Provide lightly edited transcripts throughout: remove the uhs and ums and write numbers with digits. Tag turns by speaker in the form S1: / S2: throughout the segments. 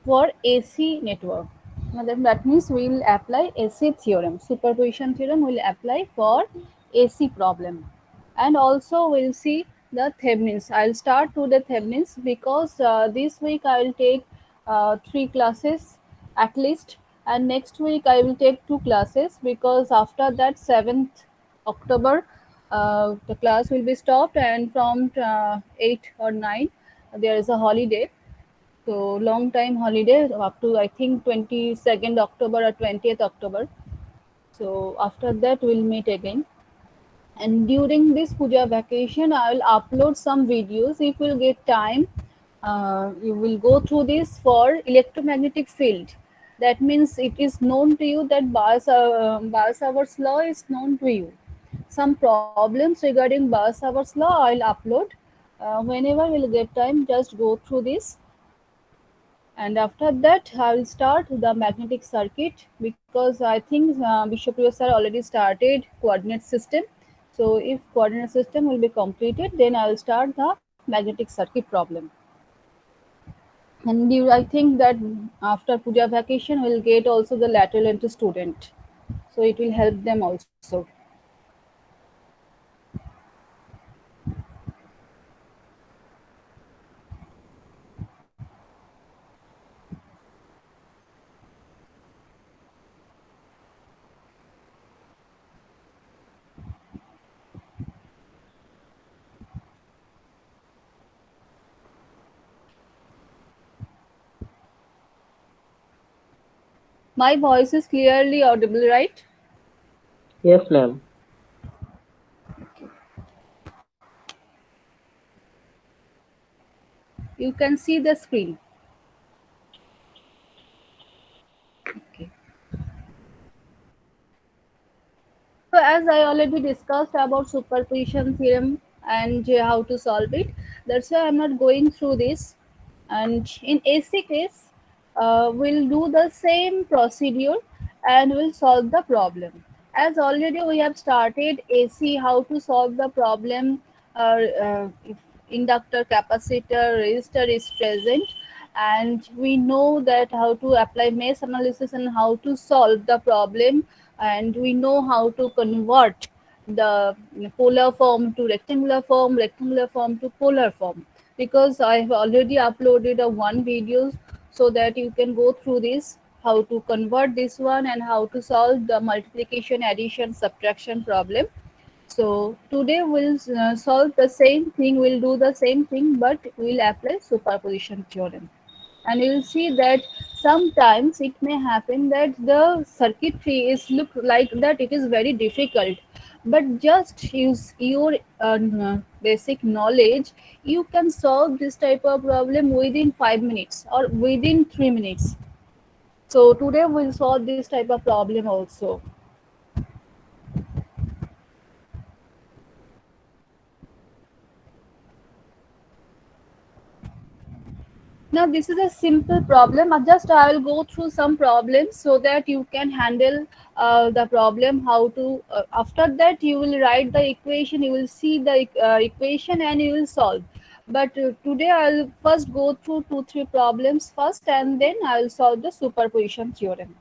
S1: for AC network. Now that means we will apply AC theorem. Superposition theorem will apply for AC problem. And also we'll see the Thevenins. I'll start to the Thevenins because this week I will take three classes at least, and next week I will take two classes because after that 7th October the class will be stopped, and from 8 or 9 there is a holiday, so long time holiday up to I think 22nd October or 20th October. So after that we'll meet again. And during this puja vacation, I will upload some videos. If you get time, you will go through this for electromagnetic field. That means it is known to you that Bal-Savar's law is known to you. Some problems regarding Bal-Savar's law I will upload. Whenever we'll get time, just go through this, and after that I will start the magnetic circuit because I think Bishop sir already started coordinate system. So if coordinate system will be completed, then I will start the magnetic circuit problem. And I think that after puja vacation we'll get also the lateral entry student, so it will help them also. My voice is clearly audible, right?
S2: Yes, ma'am.
S1: You can see the screen. Okay. So as I already discussed about superposition theorem and how to solve it, that's why I'm not going through this. And in AC case, we'll do the same procedure and we'll solve the problem. As already we have started AC, how to solve the problem, if inductor, capacitor, resistor is present, and we know that how to apply mesh analysis and how to solve the problem, and we know how to convert the polar form to rectangular form to polar form, because I have already uploaded a one videos, so that you can go through this how to convert this one and how to solve the multiplication, addition, subtraction problem. So today we'll solve the same thing, we'll do the same thing, but we'll apply superposition theorem. And you'll see that sometimes it may happen that the circuitry is look like that it is very difficult, but just use your basic knowledge, you can solve this type of problem within 5 minutes or within 3 minutes. So today we'll solve this type of problem also. Now this is a simple problem. Just I will go through some problems so that you can handle the problem. How to after that you will write the equation. You will see the equation and you will solve. But today I will first go through two three problems first, and then I will solve the superposition theorem.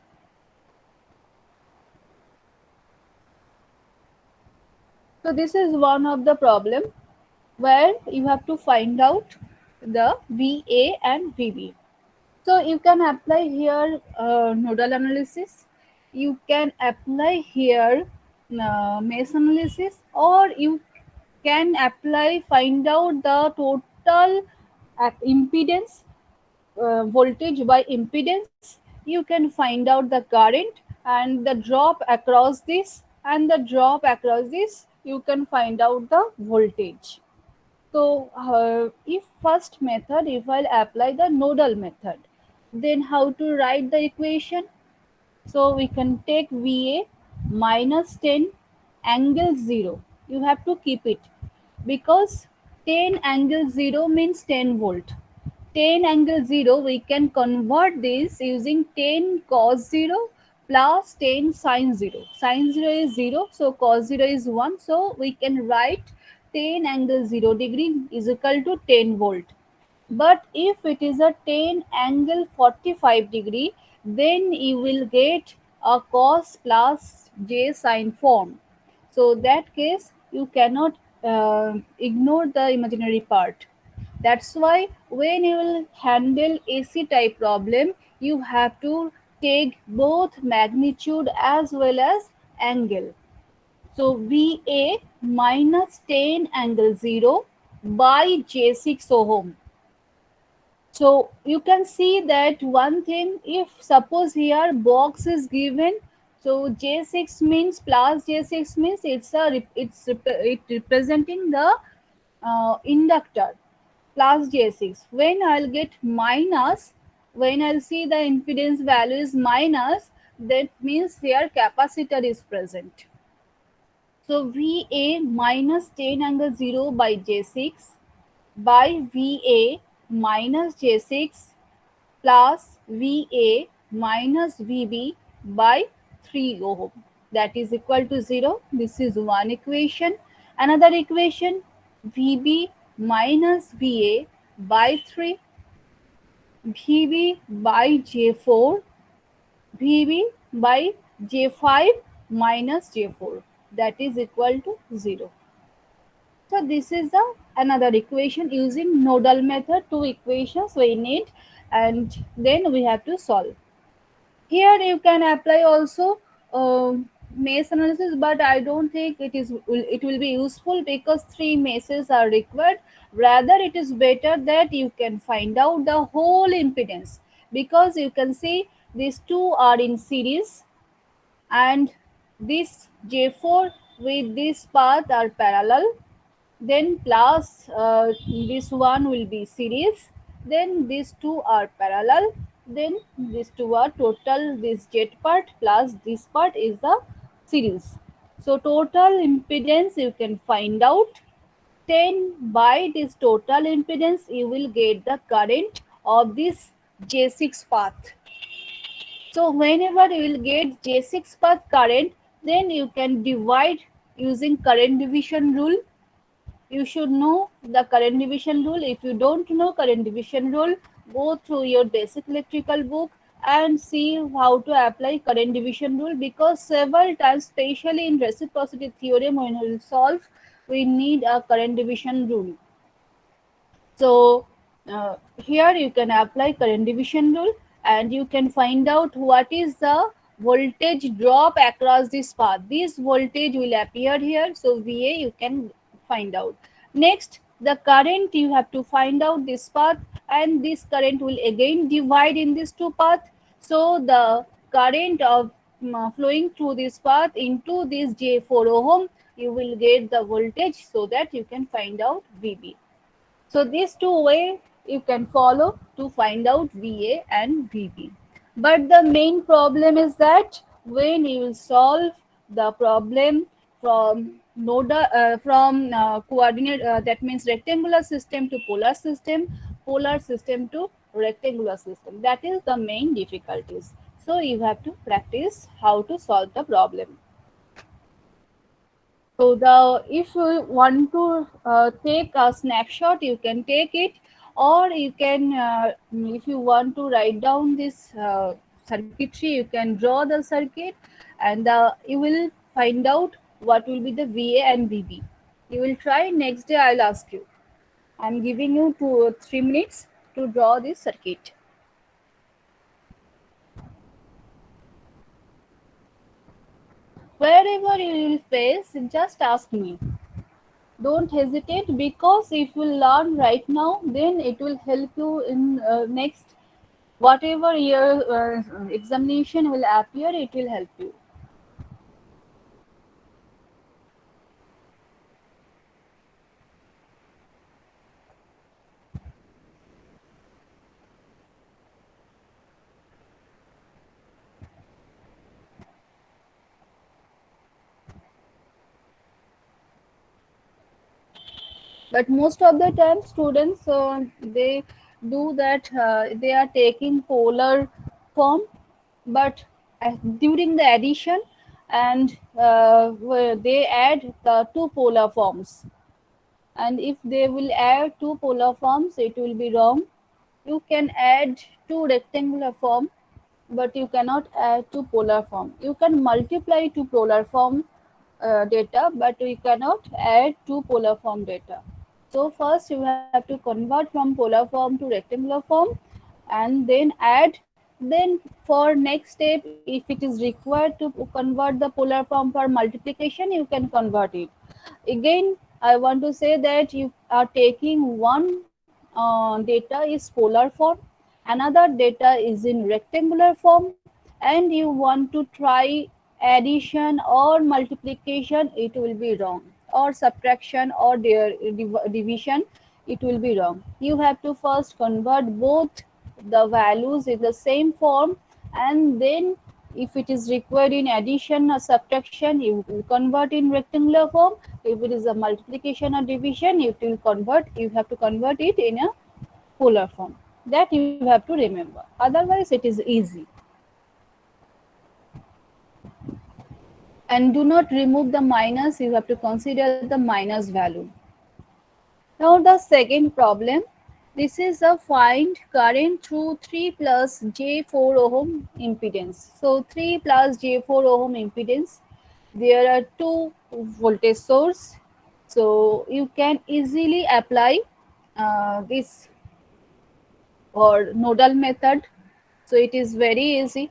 S1: So this is one of the problem where you have to find out the VA and VB. So you can apply here nodal analysis. You can apply here mesh analysis, or you can apply find out the total impedance, voltage by impedance. You can find out the current and the drop across this, and the drop across this. You can find out the voltage. So, if first method, if I'll apply the nodal method, then how to write the equation? So, we can take VA minus 10 angle 0. You have to keep it because 10 angle 0 means 10 volt. 10 angle 0, we can convert this using 10 cos 0 plus 10 sin 0. Sin 0 is 0, so cos 0 is 1. So we can write 10 angle 0 degree is equal to 10 volt. But if it is a 10 angle 45 degree, then you will get a cos plus j sine form. So that case you cannot ignore the imaginary part. That's why when you will handle AC type problem, you have to take both magnitude as well as angle. So VA minus 10 angle 0 by J6 ohm. So you can see that one thing, if suppose here box is given, so J6 means plus J6 means it representing the inductor plus J6. When I'll get minus, when I'll see the impedance value is minus, that means here capacitor is present. So VA minus 10 angle 0 by J6 by VA minus J6 plus VA minus VB by 3 ohm. That is equal to 0. This is one equation. Another equation, VB minus VA by 3, VB by J4, VB by J5 minus J4. That is equal to 0. So this is the another equation using nodal method. Two equations we need, and then we have to solve. Here you can apply also maze analysis, but I don't think it will be useful because three mazes are required. Rather, it is better that you can find out the whole impedance, because you can see these two are in series, and this J4 with this path are parallel, then plus this one will be series, then these two are parallel, then these two are total, this jet part plus this part is the series. So total impedance you can find out 10 by this total impedance, you will get the current of this J6 path. So whenever you will get J6 path current, then you can divide using current division rule. You should know the current division rule. If you don't know current division rule, go through your basic electrical book and see how to apply current division rule, because several times, especially in reciprocity theorem, when we will solve, we need a current division rule. So here you can apply current division rule, and you can find out what is the voltage drop across this path. This voltage will appear here. So VA you can find out. Next, the current you have to find out this path, and this current will again divide in these two paths. So the current of flowing through this path into this J4 ohm, you will get the voltage, so that you can find out VB. So these two ways you can follow to find out VA and VB. But the main problem is that when you will solve the problem from coordinate, that means rectangular system to polar system to rectangular system. That is the main difficulties. So you have to practice how to solve the problem. So the if you want to take a snapshot, you can take it, or you can if you want to write down this circuitry, you can draw the circuit, and you will find out what will be the VA and VB. You will try. Next day, I'll ask you. I'm giving you 2 or 3 minutes to draw this circuit. Wherever you will face, just ask me. Don't hesitate, because if you learn right now, then it will help you in next whatever your examination will appear, it will help you. But most of the time students they do that, they are taking polar form, but during the addition, and where they add the two polar forms, and if they will add two polar forms, it will be wrong. You can add two rectangular form, but you cannot add two polar form. You can multiply two polar form data, but we cannot add two polar form data. So first you have to convert from polar form to rectangular form, and then add. Then for next step, if it is required to convert the polar form for multiplication, you can convert it. Again, I want to say that you are taking one data is polar form, another data is in rectangular form, and you want to try addition or multiplication, it will be wrong, or subtraction or division, it will be wrong. You have to first convert both the values in the same form, and then if it is required in addition or subtraction, you will convert in rectangular form. If it is a multiplication or division, you have to convert it in a polar form. That you have to remember. Otherwise, it is easy. And do not remove the minus. You have to consider the minus value. Now the second problem. This is a find current through 3 plus J4 ohm impedance. So 3 plus J4 ohm impedance. There are two voltage source. So you can easily apply this or nodal method. So it is very easy,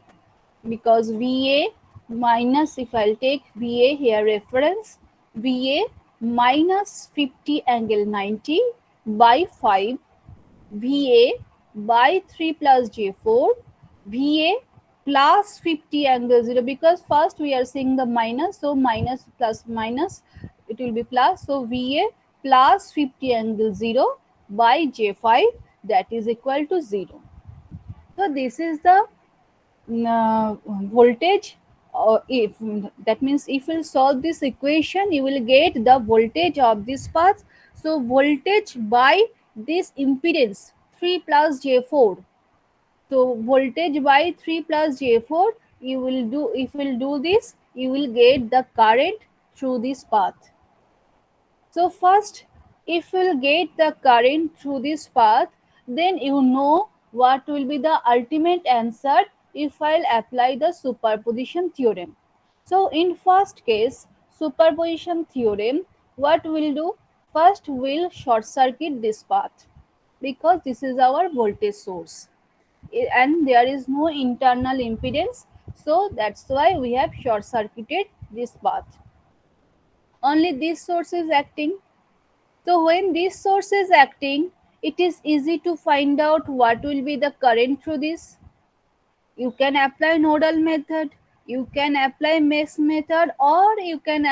S1: because VA minus, if I'll take VA here reference, VA minus 50 angle 90 by 5, VA by 3 plus J4, VA plus 50 angle 0, because first we are seeing the minus, so minus plus minus, it will be plus, so VA plus 50 angle 0 by J5, that is equal to 0. So this is the voltage, if that means if you solve this equation, you will get the voltage of this path. So voltage by this impedance 3 plus J4. So voltage by 3 plus J4, you will do, if you will do this, you will get the current through this path. So first, if we'll get the current through this path, then you know what will be the ultimate answer if I'll apply the superposition theorem. So in first case, superposition theorem, what we'll do? First, we'll short circuit this path, because this is our voltage source and there is no internal impedance. So that's why we have short circuited this path. Only this source is acting. So when this source is acting, it is easy to find out what will be the current through this. You can apply nodal method, you can apply mesh method, or you can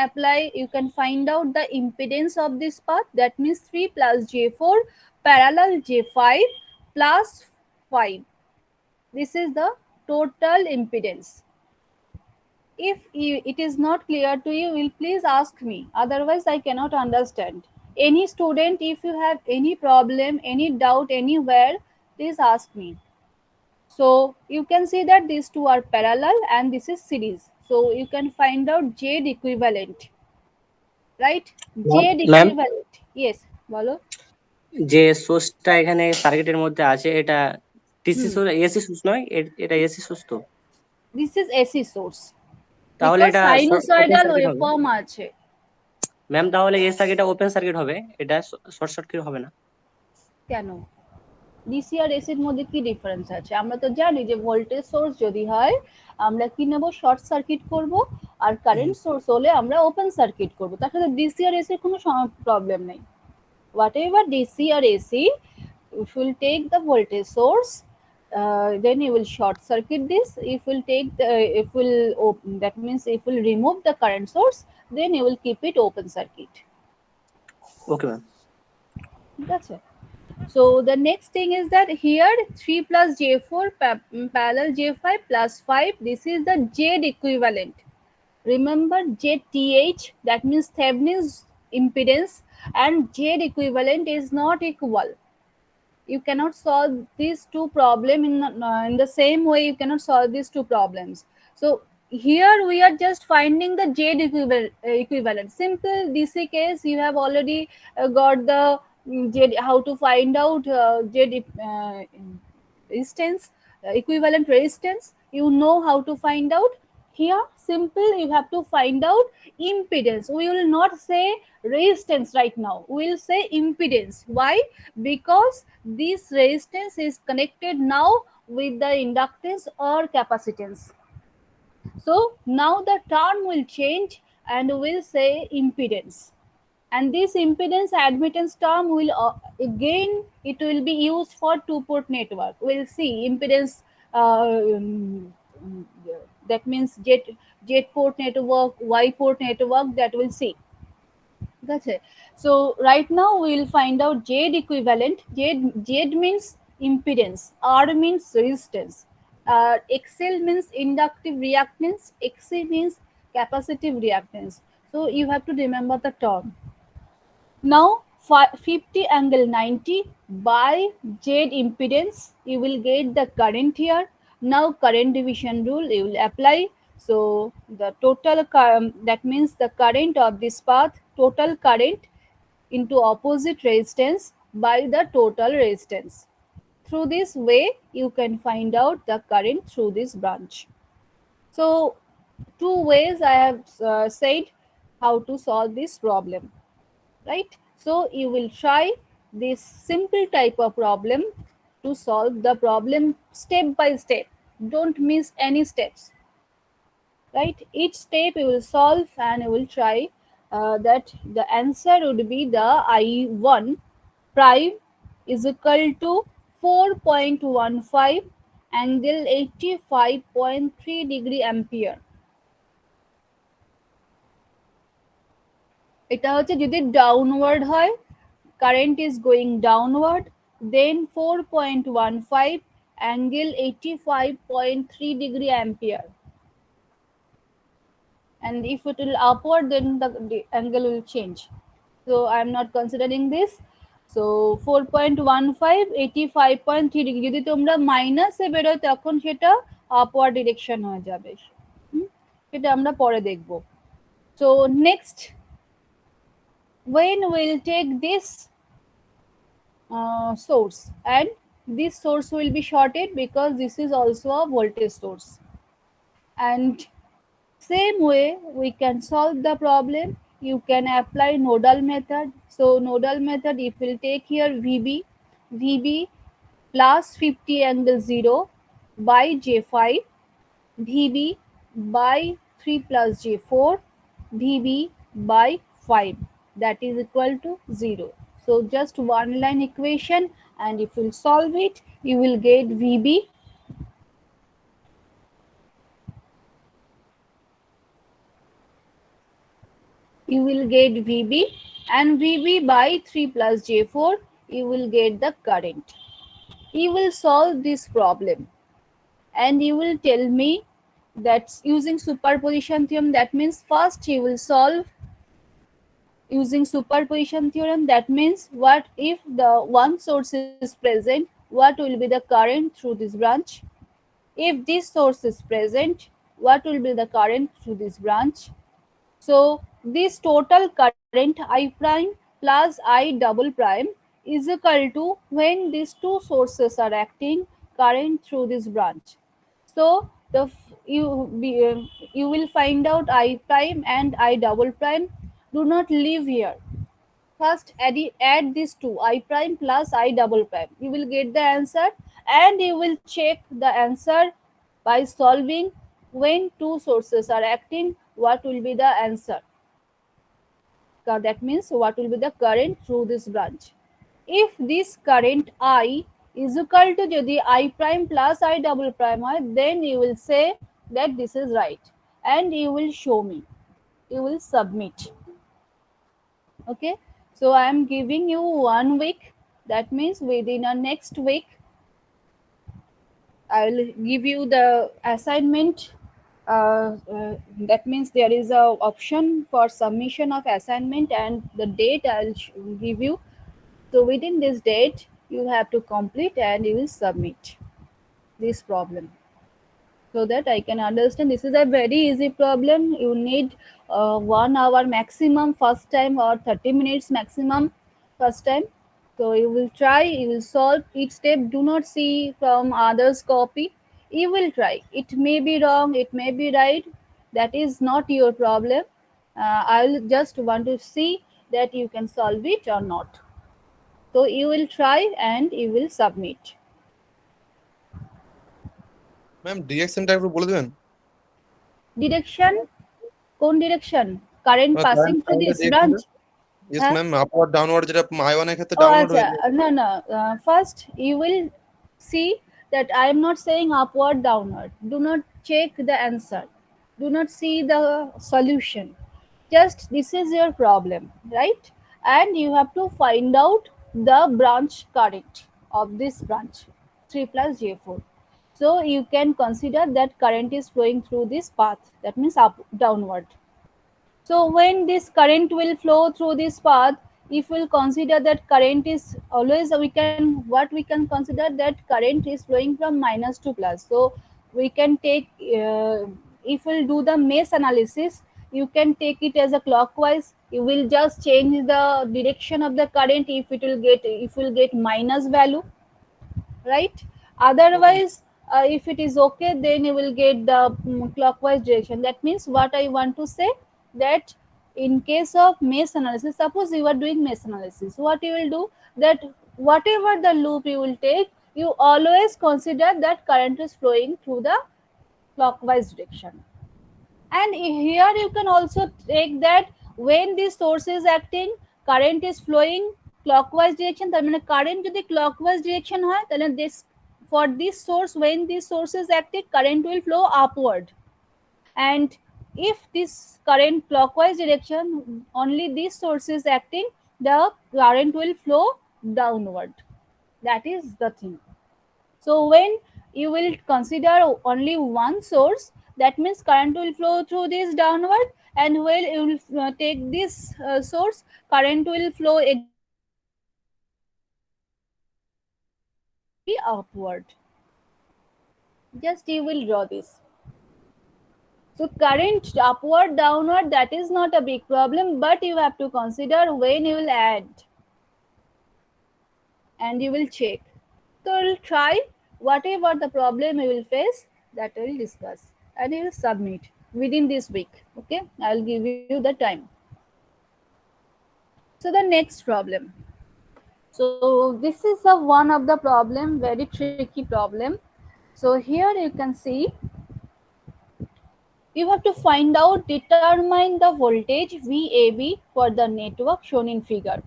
S1: find out the impedance of this path. That means 3 plus J4 parallel J5 plus 5. This is the total impedance. If it is not clear to you, will please ask me. Otherwise, I cannot understand. Any student, if you have any problem, any doubt anywhere, please ask me. So you can see that these two are parallel and this is series. So you can find out Z equivalent, right? Z
S2: ma'am,
S1: equivalent. Yes, bolo.
S2: যে সোর্সটা এখানে সার্কিটের মধ্যে আছে এটা TC
S1: Hmm.
S2: Source, AC source নয়, এটা AC source তো?
S1: This is AC source.
S2: তাহলে
S1: Because
S2: এটা ওপেন
S1: sinusoidal
S2: সার্কিট হবে?
S1: waveform আছে.
S2: ম্যাম তাহলে এর সার্কিটটা ওপেন সার্কিট হবে, এটা শর্ট সার্কিট হবে না?
S1: কেন? ডিসি আর এসির মধ্যে কি ডিফারেন্স আছে? আমরা তো জানি যে ভোল্টেজ সোর্স যদি হয়, আমরা কি নেব? শর্ট সার্কিট করব, আর কারেন্ট সোর্স হলে আমরা ওপেন সার্কিট করব। তার সাথে ডিসি আর এসির কোনো প্রবলেম নেই। Whatever DC or AC, if you will take the voltage source, then you will short circuit this. If you will take the, if will open, that means if you will remove the current source, then you will keep it open circuit.
S2: Okay ma'am.
S1: That's it. So the next thing is that here 3 plus J4 parallel J5 plus 5. This is the Z equivalent. Remember ZTH, that means Thevenin's impedance, and Z equivalent is not equal. You cannot solve these two problems in the same way. You cannot solve these two problems. So here we are just finding the equivalent. Simple DC case, you have already got the Z, how to find out Z resistance, equivalent resistance. You know how to find out. Here, simple, you have to find out impedance. We will not say resistance right now. We will say impedance. Why? Because this resistance is connected now with the inductance or capacitance. So now the term will change and we'll say impedance. And this impedance admittance term will again it will be used for two-port network. We'll see impedance that means Z port network, Y port network, that we'll see. That's it. So right now we will find out Z equivalent. Z means impedance. R means resistance. XL means inductive reactance. XC means capacitive reactance. So you have to remember the term. Now 50 angle 90 by Z impedance, you will get the current here. Now current division rule you will apply. So the total that means the current of this path, total current into opposite resistance by the total resistance. Through this way you can find out the current through this branch. So two ways I have said how to solve this problem, right? So you will try this simple type of problem to solve the problem step by step. Don't miss any steps, right? Each step you will solve and you will try that the answer would be the I1 prime is equal to 4.15 angle 85.3 degree ampere. এটা হচ্ছে যদি downward হয়, current is going downward, then 4.15 angle 85.3 degree ampere, and if it will upward then the angle will change. So I am not considering this. So 4.15 85.3 degree যদি তোমরা মাইনাসে বেরোয় তখন সেটা আপওয়ার্ড ডিরেকশন হয়ে যাবে, সেটা আমরা পরে দেখব. So next, when we'll take this source, and this source will be shorted because this is also a voltage source, and same way we can solve the problem. You can apply nodal method. So nodal method, if we'll take here VB plus 50 angle 0 by J5, VB by 3 plus J4, VB by 5, that is equal to 0. So just one line equation, and if you solve it, you will get VB you will get VB, and VB by 3 plus J4, you will get the current. You will solve this problem and you will tell me that using superposition theorem, that means first you will solve using superposition theorem. That means what if the one source is present, what will be the current through this branch? If this source is present, what will be the current through this branch? So this total current I prime plus I double prime is equal to, when these two sources are acting, current through this branch. So you will find out I prime and I double prime. Do not leave here. First add these two, I prime plus I double prime. You will get the answer, and you will check the answer by solving when two sources are acting, what will be the answer. That means what will be the current through this branch. If this current I is equal to jodi I prime plus I double prime, then you will say that this is right, and you will show me, you will submit. Okay, so I am giving you 1 week. That means within a next week I will give you the assignment. That means there is a option for submission of assignment, and the date I'll give you. So within this date you have to complete and you will submit this problem. so that I can understand. This is a very easy problem. You need 1 hour maximum first time or 30 minutes maximum first time. So you will try, you will solve each step. Do not see from others' copy. You will try. It may be wrong, it may be right. That is not your problem. I'll just want to see that you can solve it or not. So you will try and you will submit.
S3: Ma'am ডিরেকশনটা একটু বলে দেবেন?
S1: Direction, কোন direction? Current passing
S3: current
S1: through
S3: কারেন্টের
S1: this
S3: ডিরেকশনটা?
S1: branch.
S3: Yes
S1: হ্যাঁ,
S3: ma'am, upward downward, যেটা আই1 এর ক্ষেত্রে
S1: oh
S3: ডাউনওয়ার্ড
S1: acha,
S3: হয়ে যায়।
S1: no no, first you will see that I am not saying upward downward. Do not check the answer, do not see the solution. Just this is your problem, right? And you have to find out the branch current of this branch 3 plus j4. So you can consider that current is flowing through this path, that means up downward. So when this current will flow through this path, if we'll consider that current is always, we can, what we can consider that current is flowing from minus to plus. So we can take, if we'll do the mesh analysis, you can take it as a clockwise. You will just change the direction of the current if it will get, if we'll get minus value, right? Otherwise, if it is okay, then you will get the clockwise direction. That means what I want to say, that in case of mesh analysis, suppose you are doing mesh analysis, what you will do, that whatever the loop you will take, you always consider that current is flowing through the clockwise direction. And here you can also take that when this source is acting, current is flowing clockwise direction, তার মানে current যদি clockwise direction হয়, তাহলে this, for this source, when this source is active, current will flow upward. And if this current clockwise direction, only this source is acting, the current will flow downward. That is the thing. So when you will consider only one source, that means current will flow through this downward, and when you will take this source, current will flow again downward, and it will be upward. Just you will draw this. So current upward, downward, that is not a big problem, but you have to consider when you will add and you will check. So we'll try, whatever the problem you will face, that we'll discuss and you will submit within this week. Okay, I'll give you the time. So the next problem. So this is a one of the problem, very tricky problem. So here you can see, you have to find out, determine the voltage VAB for the network shown in figure.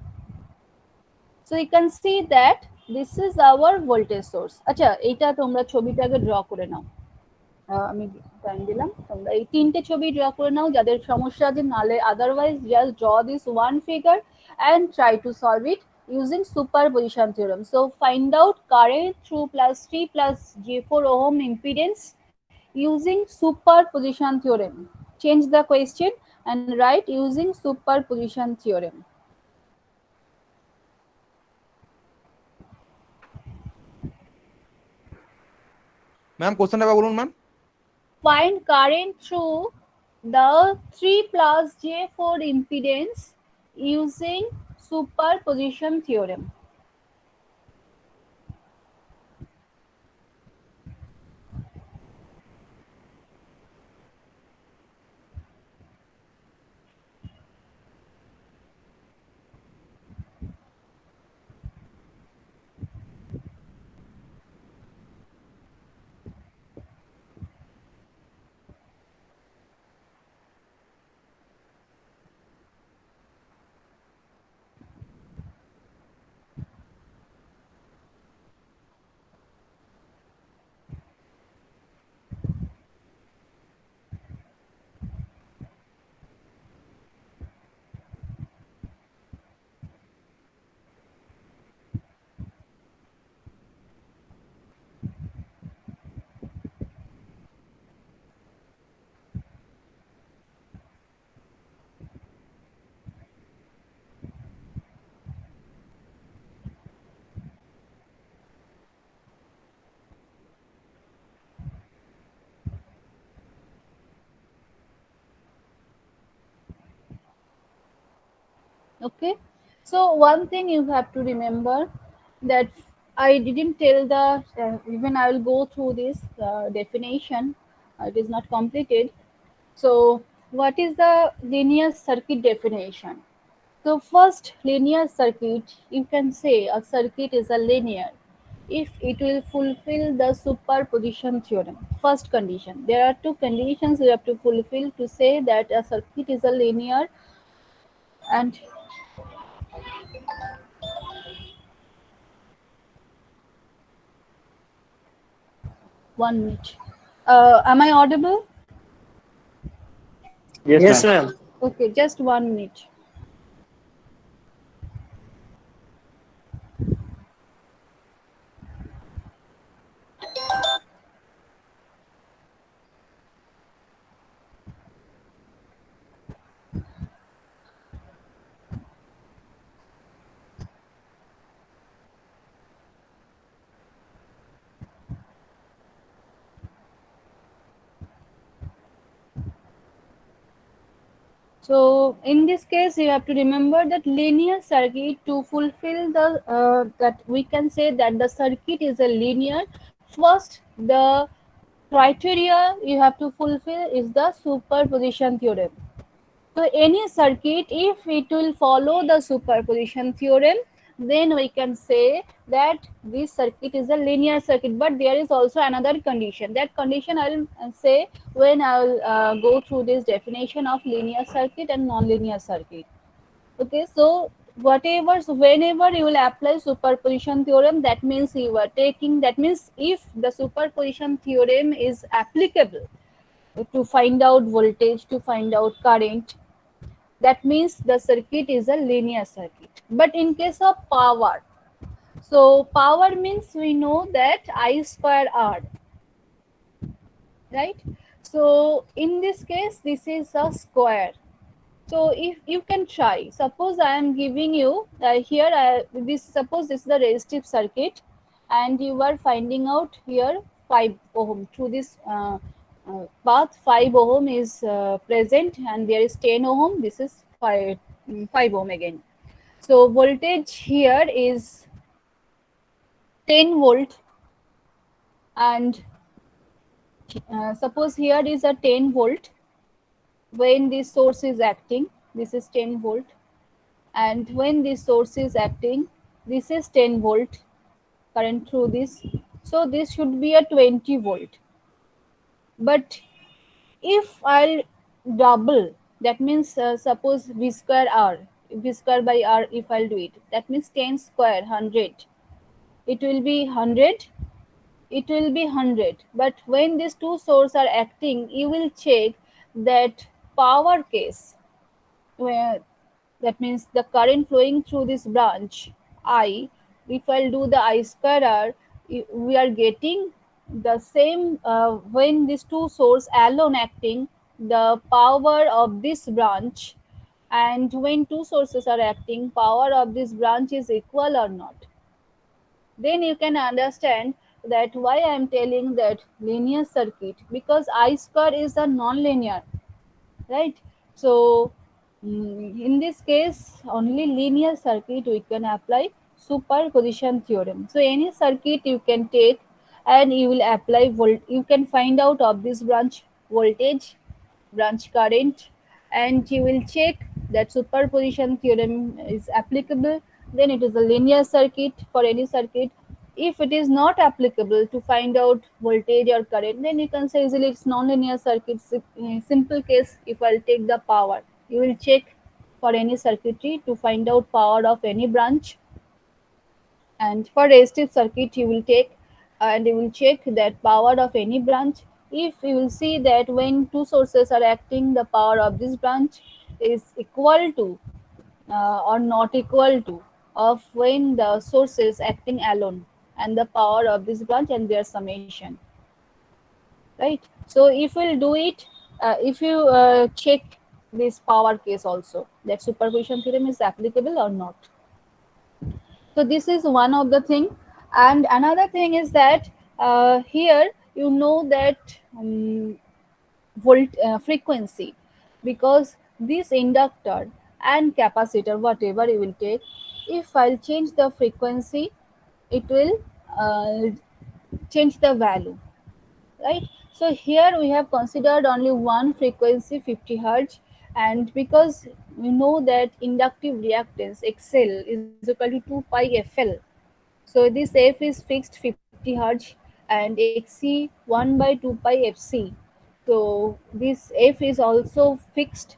S1: So you can see that this is our voltage source. আচ্ছা এইটা তোমরা ছবিটাকে draw করে নাও। আমি time দিলাম, তোমরা এই তিনটে ছবি ড্র করে নাও যাদের সমস্যা আছে, নালে otherwise just draw this one figure and try to solve it using superposition theorem. So find out current through plus 3 plus j4 ohm impedance using superposition theorem. Change the question and write using superposition theorem.
S3: Ma'am কোশ্চেনটা আবার বলুন ma'am.
S1: Find current through the 3 plus j4 impedance using superposition theorem. Okay, so one thing you have to remember that I didn't tell the even I will go through this definition. It is not completed. So, what is the linear circuit definition? So, first, linear circuit, you can say a circuit is a linear if it will fulfill the superposition theorem. First condition. There are two conditions you have to fulfill to say that a circuit is a linear, and 1 minute. Am I audible?
S2: Yes, ma'am.
S1: Okay, just 1 minute. So in this case, you have to remember that linear circuit to fulfill the that we can say that the circuit is a linear. First, the criteria you have to fulfill is the superposition theorem. So any circuit, if it will follow the superposition theorem, then we can say that this circuit is a linear circuit. But there is also another condition. That condition I will say when I will go through this definition of linear circuit and non-linear circuit. Okay, so whatever, so whenever you will apply superposition theorem, that means you are taking, that means if the superposition theorem is applicable to find out voltage, to find out current, that means the circuit is a linear circuit. But in case of power, so power means we know that I square R, right? So in this case, this is a square. So if you can try, suppose I am giving you here, this, suppose this is the resistive circuit, and you are finding out here 5 ohm through this path. 5 ohm is present, and there is 10 ohm. This is 5 ohm again. So voltage here is 10 volt, and suppose here is a 10 volt. When this source is acting, this is 10 volt, and when this source is acting, this is 10 volt current through this. So this should be a 20 volt. But if I'll double, that means suppose v square r, v square by r, if I'll do it, that means 10 square 100, it will be 100, it will be 100. But when these two sources are acting, you will check that power case, where that means the current flowing through this branch I, if I'll do the I square r, we are getting the same when these two sources alone acting, the power of this branch, and when two sources are acting, power of this branch is equal or not. Then you can understand that why I am telling that linear circuit, because I square is a non-linear, right? So in this case, only linear circuit we can apply superposition theorem. So any circuit you can take, and you will apply you can find out of this branch voltage, branch current, and you will check that superposition theorem is applicable, then it is a linear circuit for any circuit. If it is not applicable to find out voltage or current, then you can say easily it's non-linear circuit. Simple case, if I'll take the power, you will check for any circuitry to find out power of any branch. And for resistive circuit, you will take and you will check that power of any branch. If you will see that when two sources are acting, the power of this branch is equal to or not equal to of when the source is acting alone, and the power of this branch and their summation, right? So if we'll do it, if you check this power case also, that superposition theorem is applicable or not. So this is one of the thing. And another thing is that here you know that volt frequency, because this inductor and capacitor, whatever you will take. If I'll change the frequency, it will uh, change the value, right? So here we have considered only one frequency, 50 hertz, and because we know that inductive reactance XL is equal to 2 pi FL, so this F is fixed 50 hertz and Xc 1 by 2 pi Fc. So this F is also fixed.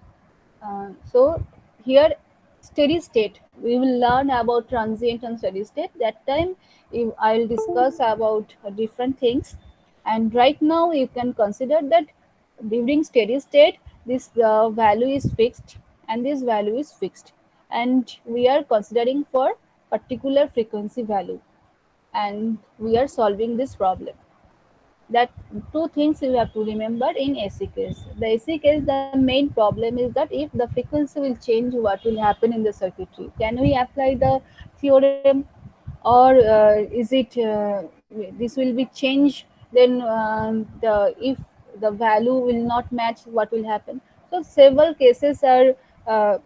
S1: So here steady state, we will learn about transient and steady state. That time I'll discuss about different things. And right now you can consider that during steady state, this value is fixed and this value is fixed. And we are considering for particular frequency value, and we are solving this problem. That two things you have to remember in AC case. The AC case, the main problem is that if the frequency will change, what will happen in the circuitry? Can we apply the theorem, or is it this will be changed? Then if the value will not match, what will happen? So several cases are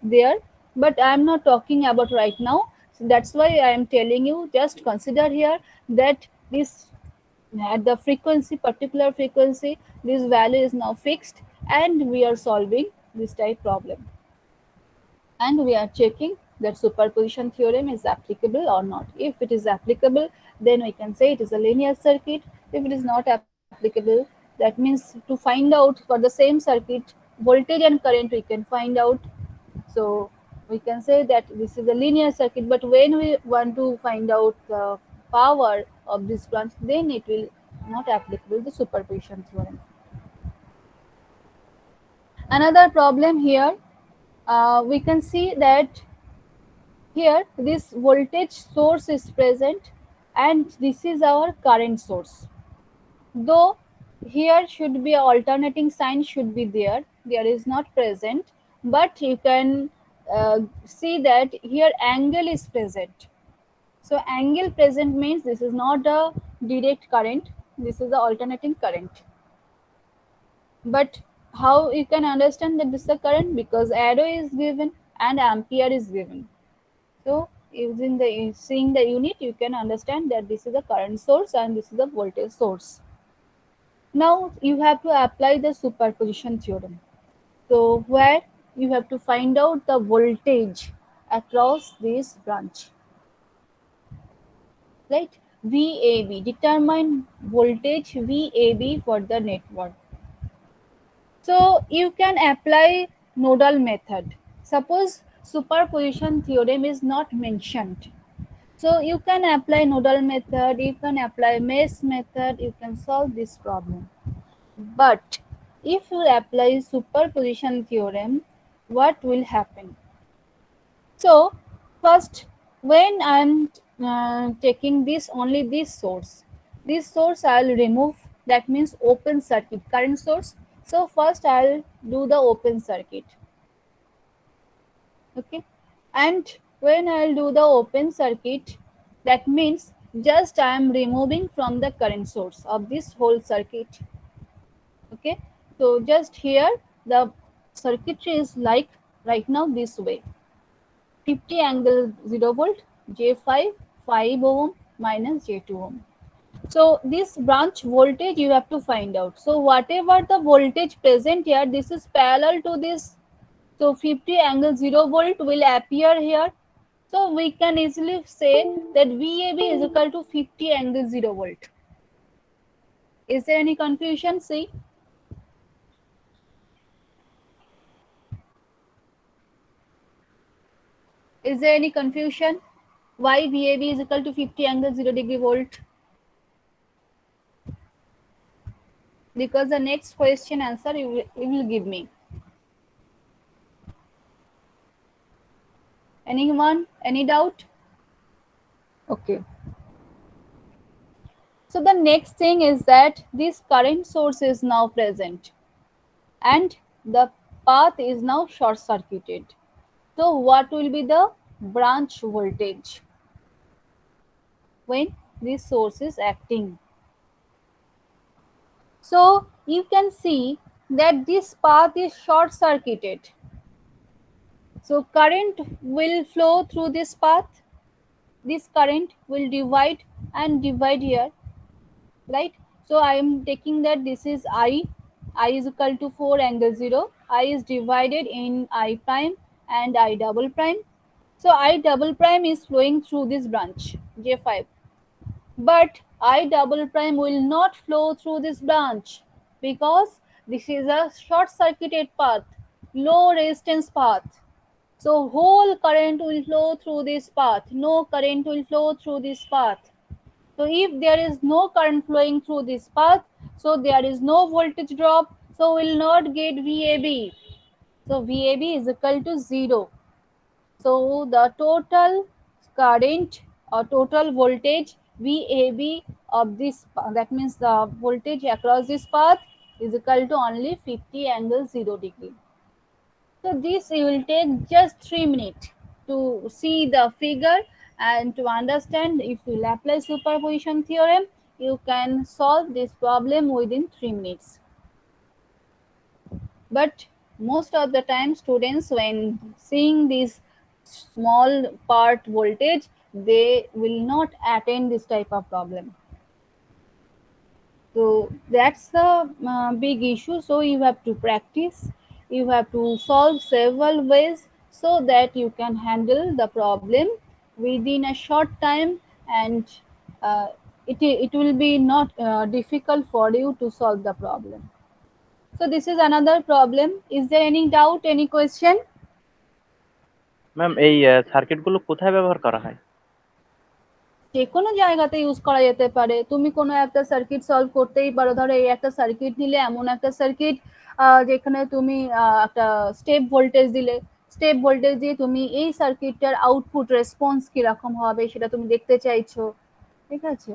S1: there, but I am not talking about right now. So that's why I am telling you, just consider here that this at the frequency, particular frequency, this value is now fixed, and we are solving this type problem, and we are checking that superposition theorem is applicable or not. If it is applicable, then we can say it is a linear circuit. If it is not applicable, that means to find out for the same circuit, voltage and current we can find out. So we can say that this is a linear circuit, but when we want to find out the power of this branch, then it will not applicable the superposition theorem. Another problem here, we can see that here this voltage source is present and this is our current source. Though here should be a alternating sign should be there, there is not present, but you can see that here angle is present. So angle present means this is not a direct current, this is the alternating current. But how you can understand that this is a current? Because arrow is given and ampere is given. So using the seeing the unit, you can understand that this is a current source and this is a voltage source. Now you have to apply the superposition theorem. So where you have to find out the voltage across this branch, right? VAB, determine voltage VAB for the network. So you can apply nodal method. Suppose superposition theorem is not mentioned. So you can apply nodal method, you can apply mesh method, you can solve this problem. But if you apply superposition theorem, what will happen? So first, when I am taking this only this source I'll remove. That means open circuit current source. So first I'll do the open circuit. Okay, and when I'll do the open circuit, that means just I am removing from the current source of this whole circuit. Okay, so just here the circuitry is like right now this way: 50 angle 0 volt, J5 5 ohm minus J2 ohm. So this branch voltage you have to find out. So whatever the voltage present here, this is parallel to this. So 50 angle 0 volt will appear here. So we can easily say that VAB is equal to 50 angle 0 volt. Is there any confusion? See. Is there any confusion? Why VAB is equal to 50 angle 0 degree volt? Because the next question answer you will give me. Anyone? Any doubt? Okay. So the next thing is that this current source is now present and the path is now short circuited. So what will be the branch voltage when this source is acting? So you can see that this path is short circuited. So current will flow through this path. This current will divide and divide here, right? So I am taking that this is I is equal to 4 angle 0. I is divided in I prime and I double prime. So I double prime is flowing through this branch J5. But I double prime will not flow through this branch because this is a short circuited path, low resistance path. So whole current will flow through this path. No current will flow through this path. So if there is no current flowing through this path, so there is no voltage drop, so we will not get VAB. So VAB is equal to 0. So the total current or total voltage VAB of this, that means the voltage across this path is equal to only 50 angle 0 degree. So this you will take just 3 minutes to see the figure and to understand. If you apply superposition theorem, you can solve this problem within 3 minutes. But most of the time students when seeing this small part voltage, they will not attend this type of problem. So that's the big issue. So you have to practice, you have to solve several ways so that you can handle the problem within a short time, and uh, it will be not difficult for you to solve the problem. So this is another problem. Is there any doubt, any question?
S4: Ma'am এই সার্কিটগুলো কোথায় ব্যবহার করা হয়?
S1: যে কোনো জায়গাতে use করা যেতে পারে। তুমি কোনো একটা সার্কিট সলভ করতেই পারো। ধরো এই একটা সার্কিট নিলে, এমন একটা সার্কিট যেখানে তুমি একটা স্টেপ ভোল্টেজ দিলে, স্টেপ ভোল্টেজ দিয়ে তুমি এই সার্কিটটার আউটপুট রেসপন্স কিরকম হবে সেটা তুমি দেখতে চাইছো, ঠিক আছে?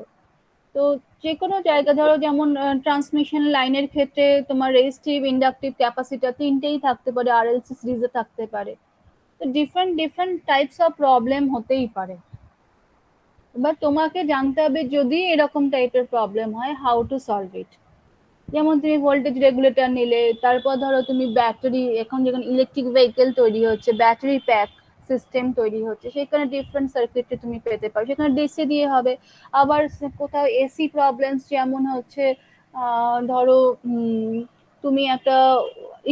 S1: তো যে কোনো জায়গা, ধরো যেমন ট্রান্সমিশন লাইনের ক্ষেত্রে তোমার রেজিস্টিভ, ইন্ডাকটিভ, ক্যাপাসিটর তিনটেই থাকতে পারে, আরএলসি সিরিজে থাকতে পারে। তো different different types of problem হতেই পারে। বাট তোমাকে জানতে হবে যদি এরকম টাইপের প্রবলেম হয়, হাউ টু সলভ ইট। যেমন তুমি ভোল্টেজ রেগুলেটর নিলে, তারপর ধরো তুমি ব্যাটারি, এখন যখন ইলেকট্রিক ভেহিকেল তৈরি হচ্ছে, ব্যাটারি প্যাক সিস্টেম তৈরি হচ্ছে, সেখানে ডিফারেন্ট সার্কিটে তুমি পেতে পারো, সেখানে ডিসি দিয়ে হবে। আবার কোথাও এসি প্রবলেমস যেমন হচ্ছে, ধরো তুমি একটা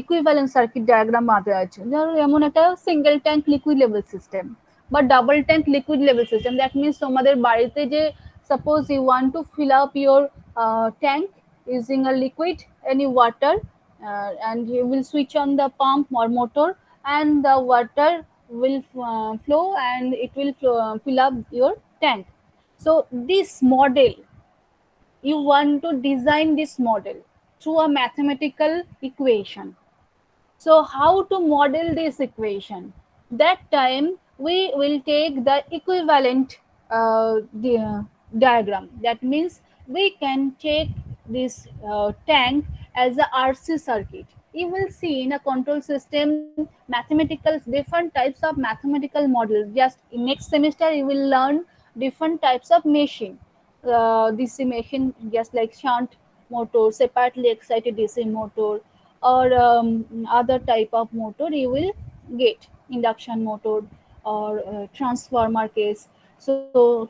S1: ইকুইভ্যালেন্ট সার্কিট ডায়াগ্রাম মাথায় আছে, ধরো এমন একটা single tank liquid level system বা double tank liquid level system. That means তোমাদের বাড়িতে যে, suppose you want to fill up your tank using a liquid, any water, and you will switch on the pump or motor, and the water will flow and it will fill up your tank. So this model, you want to design this model through a mathematical equation. So how to model this equation? That time we will take the equivalent diagram. That means we can take this tank as a RC circuit. You will see in a control system mathematical, different types of mathematical models. Just in next semester you will learn different types of machine. DC machine, just like shunt motor, separately excited DC motor, or other type of motor you will get, induction motor or transformer case. So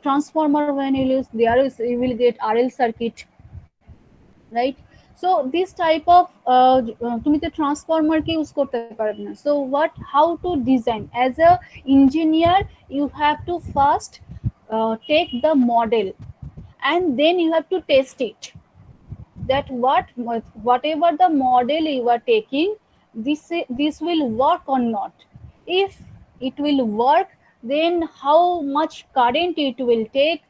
S1: transformer, when you use, there is, you will get RL circuit, right? So this type of তুমি তো transformer কে use করতে পারবে না। So what, how to design? As a engineer you have to first take the model and then you have to test it, that whatever the model you are taking, this will work or not. If it will work, then how much current it will take,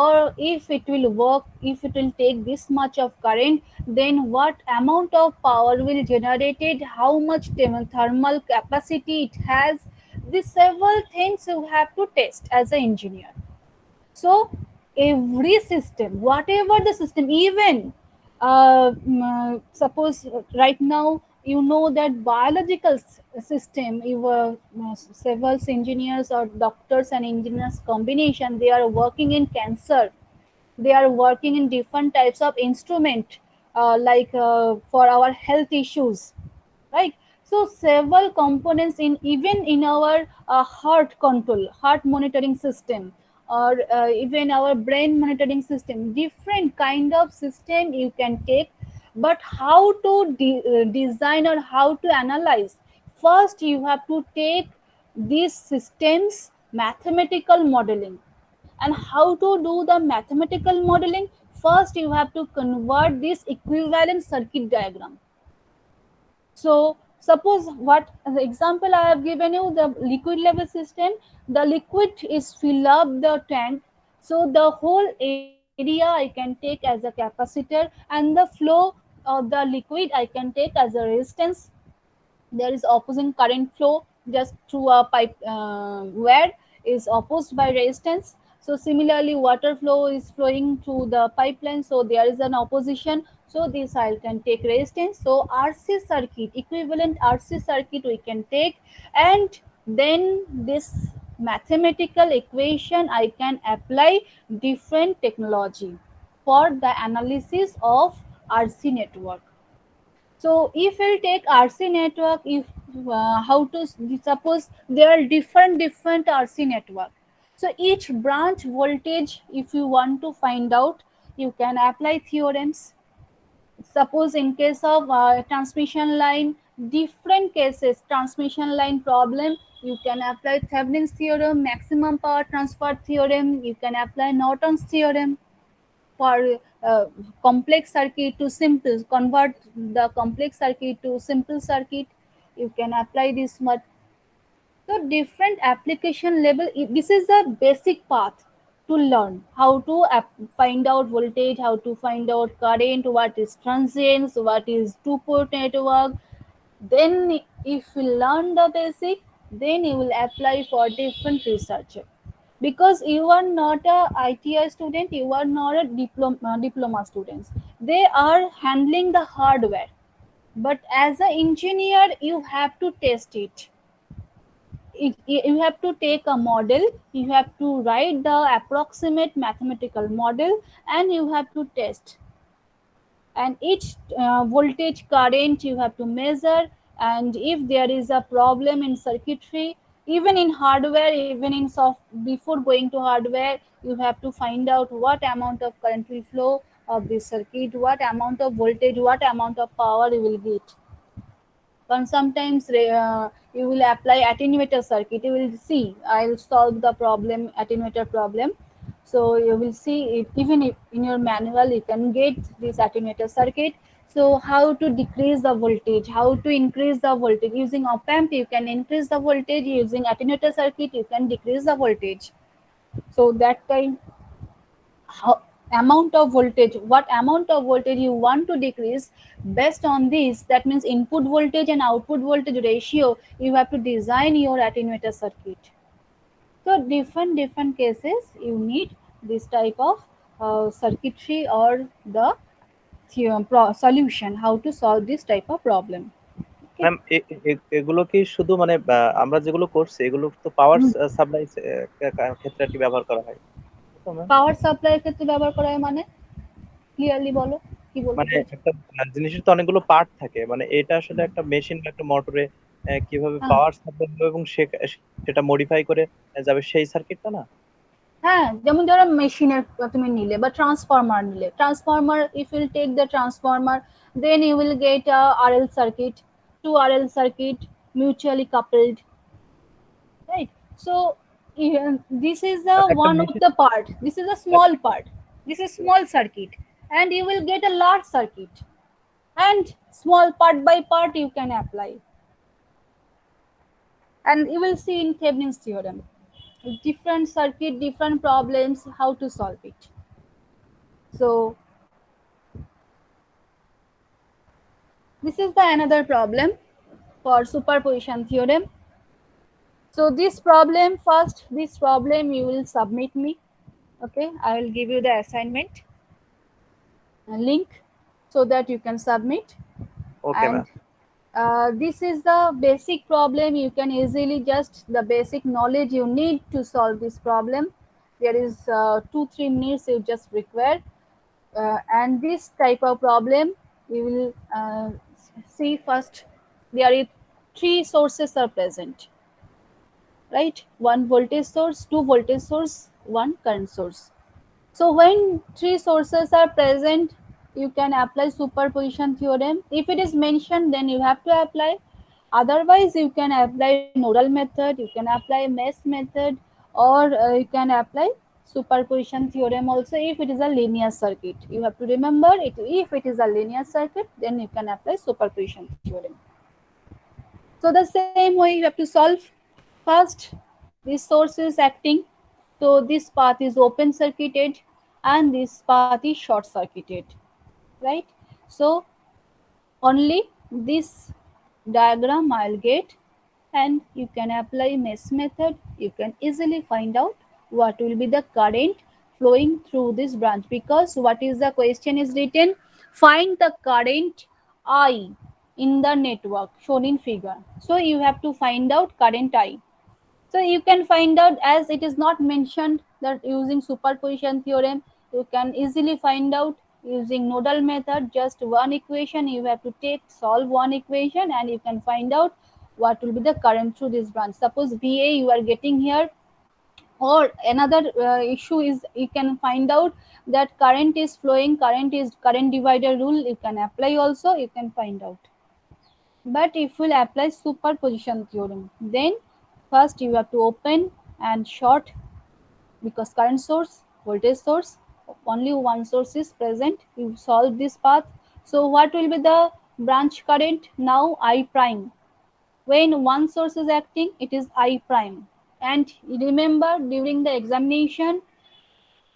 S1: or if it will work, if it will take this much of current, then what amount of power will generated, how much thermal capacity it has. These several things you have to test as an engineer. So every system, whatever the system, even suppose right now you know that biological system, several engineers or doctors and engineers combination, they are working in cancer, they are working in different types of instrument, like for our health issues, right? So several components in even in our heart control, heart monitoring system, or even our brain monitoring system, different kind of system you can take. But how to design or how to analyze? First, you have to take these systems mathematical modeling. And how to do the mathematical modeling? First, you have to convert this equivalent circuit diagram. So suppose what the example I have given you, the liquid level system, the liquid is fill up the tank. So the whole area I can take as a capacitor, and the flow of the liquid I can take as a resistance. There is opposing current flow just through a pipe where is opposed by resistance. So similarly water flow is flowing through the pipeline, so there is an opposition, so this I can take resistance. So RC circuit, equivalent RC circuit we can take, and then this mathematical equation I can apply different technology for the analysis of RC network. So if we'll take RC network, if how to suppose there are different RC network. So each branch voltage, if you want to find out, you can apply theorems. Suppose in case of transmission line, different cases, transmission line problem, you can apply Thevenin's theorem, maximum power transfer theorem. You can apply Norton's theorem for complex circuit to simple, convert the complex circuit to simple circuit. You can apply this much. So different application level, this is the basic path to learn how to find out voltage, how to find out current, what is transients, what is two port network. Then if you learn the basic, then you will apply for different research. Because you are not a ITI student, you are not a diploma students. They are handling the hardware, but as an engineer you have to test it. You have to take a model, you have to write the approximate mathematical model, and you have to test. And each voltage current you have to measure, and if there is a problem in circuitry, even in hardware, even in soft, before going to hardware, you have to find out what amount of current will flow of this circuit, what amount of voltage, what amount of power you will get. And sometimes you will apply attenuator circuit, you will see I'll solve the problem, attenuator problem. So you will see it, even if in your manual you can get this attenuator circuit. So how to decrease the voltage, how to increase the voltage using op amp, you can increase the voltage, using attenuator circuit you can decrease the voltage. So that kind, how, amount of voltage, what amount of voltage you want to decrease, based on this, that means input voltage and output voltage ratio, you have to design your attenuator circuit. So different cases you need this type of circuitry or the solution, how to solve this type of problem. Okay.
S4: Ma'am এগুলো কি শুধু মানে আমরা যেগুলো করছি এগুলো তো power supply ক্ষেত্রে আর কি ব্যবহার করা হয়, তো ম্যাম
S1: পাওয়ার সাপ্লাইয়ের ক্ষেত্রে ব্যবহার করা হয় মানে ক্লিয়ারলি বলো, কি বলতে
S4: মানে
S1: চাইছো?
S4: একটা জিনিসের তো অনেকগুলো পার্ট থাকে, মানে এটা আসলে একটা মেশিন বা একটা মোটরে কিভাবে
S1: হ্যাঁ,
S4: পাওয়ার সাপ্লাই হবে এবং সেটা মডিফাই করে যাবে সেই সার্কিটটা না?
S1: হ্যাঁ, যেমন ধরো মেশিনের তুমি নিলে বা ট্রান্সফরমার নিলে, transformer if you'll take the transformer, then you will get a RL circuit, two RL circuit mutually coupled, right? So this is the
S4: একটা
S1: one of
S4: machine
S1: the part, this is a small part, this is small circuit, and you will get a large circuit, and small part by part you can apply, and you will see in Thevenin's theorem different circuit, different problems, how to solve it. So this is the another problem for superposition theorem. So this problem, first this problem you will submit me. Okay, I will give you the assignment link so that you can submit.
S4: Okay
S1: And
S4: ma'am.
S1: this is the basic problem, you can easily just the basic knowledge you need to solve this problem. There is 2-3 minutes you just require, and this type of problem you will see first. There is three sources are present, right? One voltage source, two voltage source, one current source. So when three sources are present, you can apply superposition theorem. If it is mentioned, then you have to apply. Otherwise, you can apply nodal method, you can apply mesh method, or you can apply superposition theorem also if it is a linear circuit. You have to remember it. If it is a linear circuit, then you can apply superposition theorem. So the same way you have to solve. First, this source is acting, so this path is open circuited and this path is short circuited, right? So only this diagram I'll get, and you can apply mesh method. You can easily find out what will be the current flowing through this branch, because what is the question is written, find the current I in the network shown in figure. So you have to find out current I. So you can find out, as it is not mentioned that using superposition theorem, you can easily find out using nodal method. Just one equation you have to take, solve one equation, and you can find out what will be the current through this branch. Suppose VA you are getting here, or another issue is you can find out that current is flowing, current is current divider rule, you can apply also, you can find out. But if we'll apply superposition theorem, then first you have to open and short, because current source, voltage source, only one source is present. You solve this path. So what will be the branch current? Now I prime. When one source is acting, it is I prime. And remember, during the examination,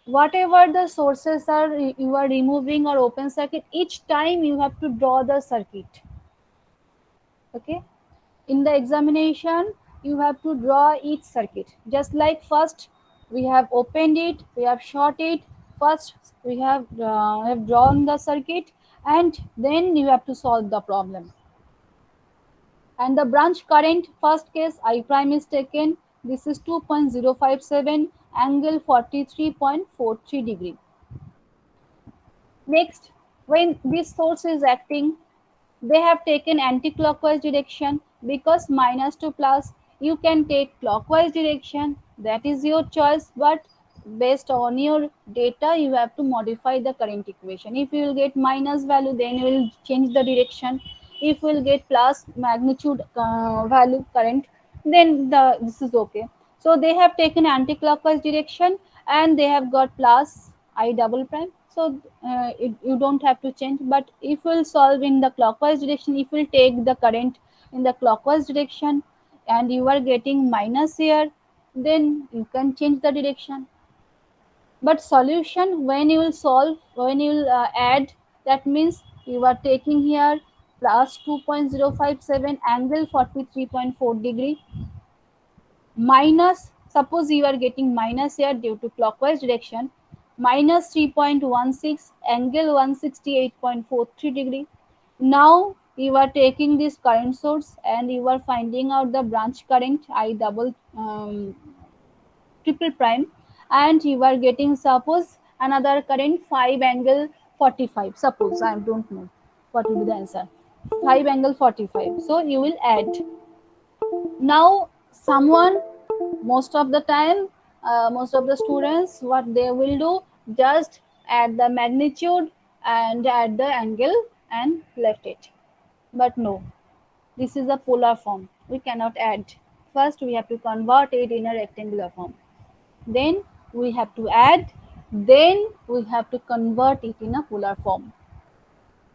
S1: whatever the sources are you are removing or open circuit, each time you have to draw the circuit. Okay, in the examination you have to draw each circuit, just like first we have opened it, we have short it, first we have drawn the circuit, and then you have to solve the problem. And the branch current, first case I prime is taken, this is 2.057 angle 43.43 degree. Next, when this source is acting, they have taken anti-clockwise direction, because minus to plus, you can take clockwise direction, that is your choice, but based on your data you have to modify the current equation. If you will get minus value, then you will change the direction. If you will get plus magnitude value current, then this is okay. So they have taken anti-clockwise direction and they have got plus I double prime. So you don't have to change. But if we'll solve in the clockwise direction, if we'll take the current in the clockwise direction and you are getting minus here, then you can change the direction. But solution, when you will solve, when you will add, that means you are taking here plus 2.057 angle 43.4 degree minus, suppose you are getting minus here due to clockwise direction, minus 3.16 angle 168.43 degree. Now you are taking this current source and you are finding out the branch current I double triple prime, and you are getting suppose another current 5 angle 45. Suppose I don't know what will be the answer, 5 angle 45. So you will add. Now someone, most of the time, most of the students, what they will do, just add the magnitude and add the angle and left it. But no, this is a polar form, we cannot add. First we have to convert it in a rectangular form, then we have to add, then we have to convert it in a polar form.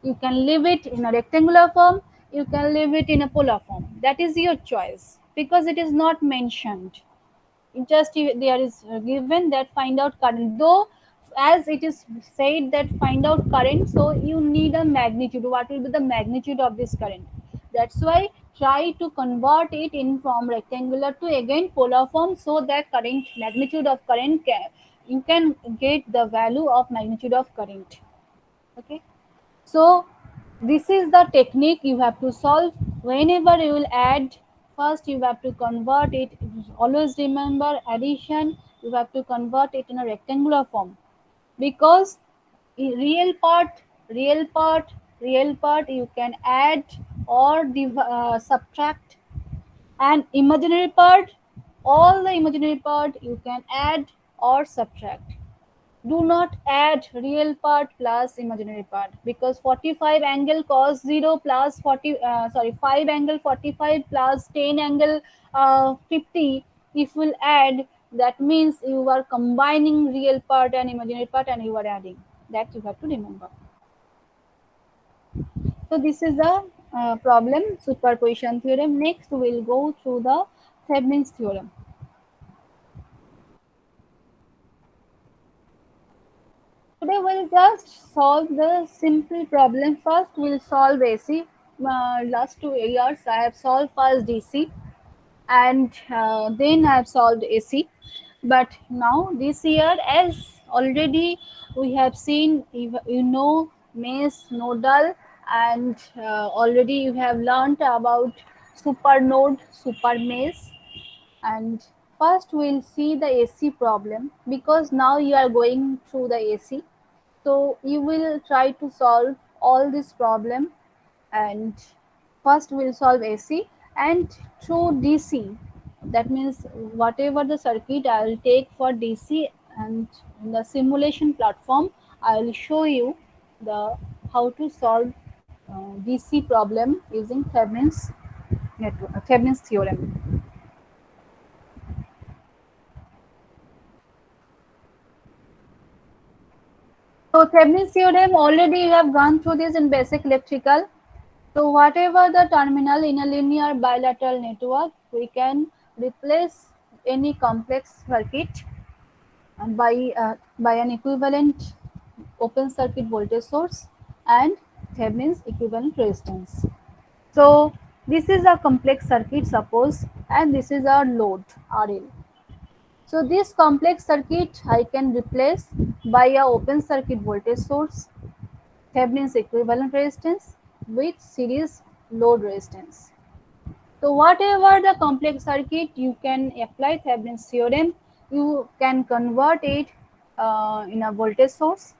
S1: You can leave it in a rectangular form, you can leave it in a polar form, that is your choice, because it is not mentioned. It just there is given that find out current, though as it is said that find out current, so you need a magnitude, what will be the magnitude of this current. That's why try to convert it in from rectangular to again polar form, so that current magnitude of current you can get the value of magnitude of current. Okay, so this is the technique you have to solve. Whenever you will add, first you have to convert it. Always remember addition, you have to convert it in a rectangular form, because real part, real part, real part you can add or subtract an imaginary part, all the imaginary part you can add or subtract. Do not add real part plus imaginary part, because 45 angle cos 0 plus 5 angle 45 plus 10 angle 50, if we'll add, that means you are combining real part and imaginary part and you are adding. That you have to remember. So this is the problem, superposition theorem. Next we'll go through the Thevenin's theorem. Today we'll just solve the simple problem. First we'll solve AC. Last 2 years I have solved first DC, and then I have solved AC. But now this year, as already we have seen, you know, Maze, nodal, and already you have learnt about super node, super maze. And first we'll see the AC problem, because now you are going through the AC. So you will try to solve all this problem, and first we'll solve AC and through DC. That means whatever the circuit I will take for DC, and in the simulation platform I will show you the how to solve DC problem using Thevenin's theorem. So Thevenin's theorem, already you have gone through this in basic electrical. So whatever the terminal in a linear bilateral network, we can replace any complex circuit and by an equivalent open circuit voltage source and Thevenin's equivalent resistance. So this is a complex circuit, suppose, and this is our load RL. So this complex circuit I can replace by a open circuit voltage source, Thevenin's equivalent resistance with series load resistance. So whatever the complex circuit, you can apply Thevenin's theorem. You can convert it in a voltage source.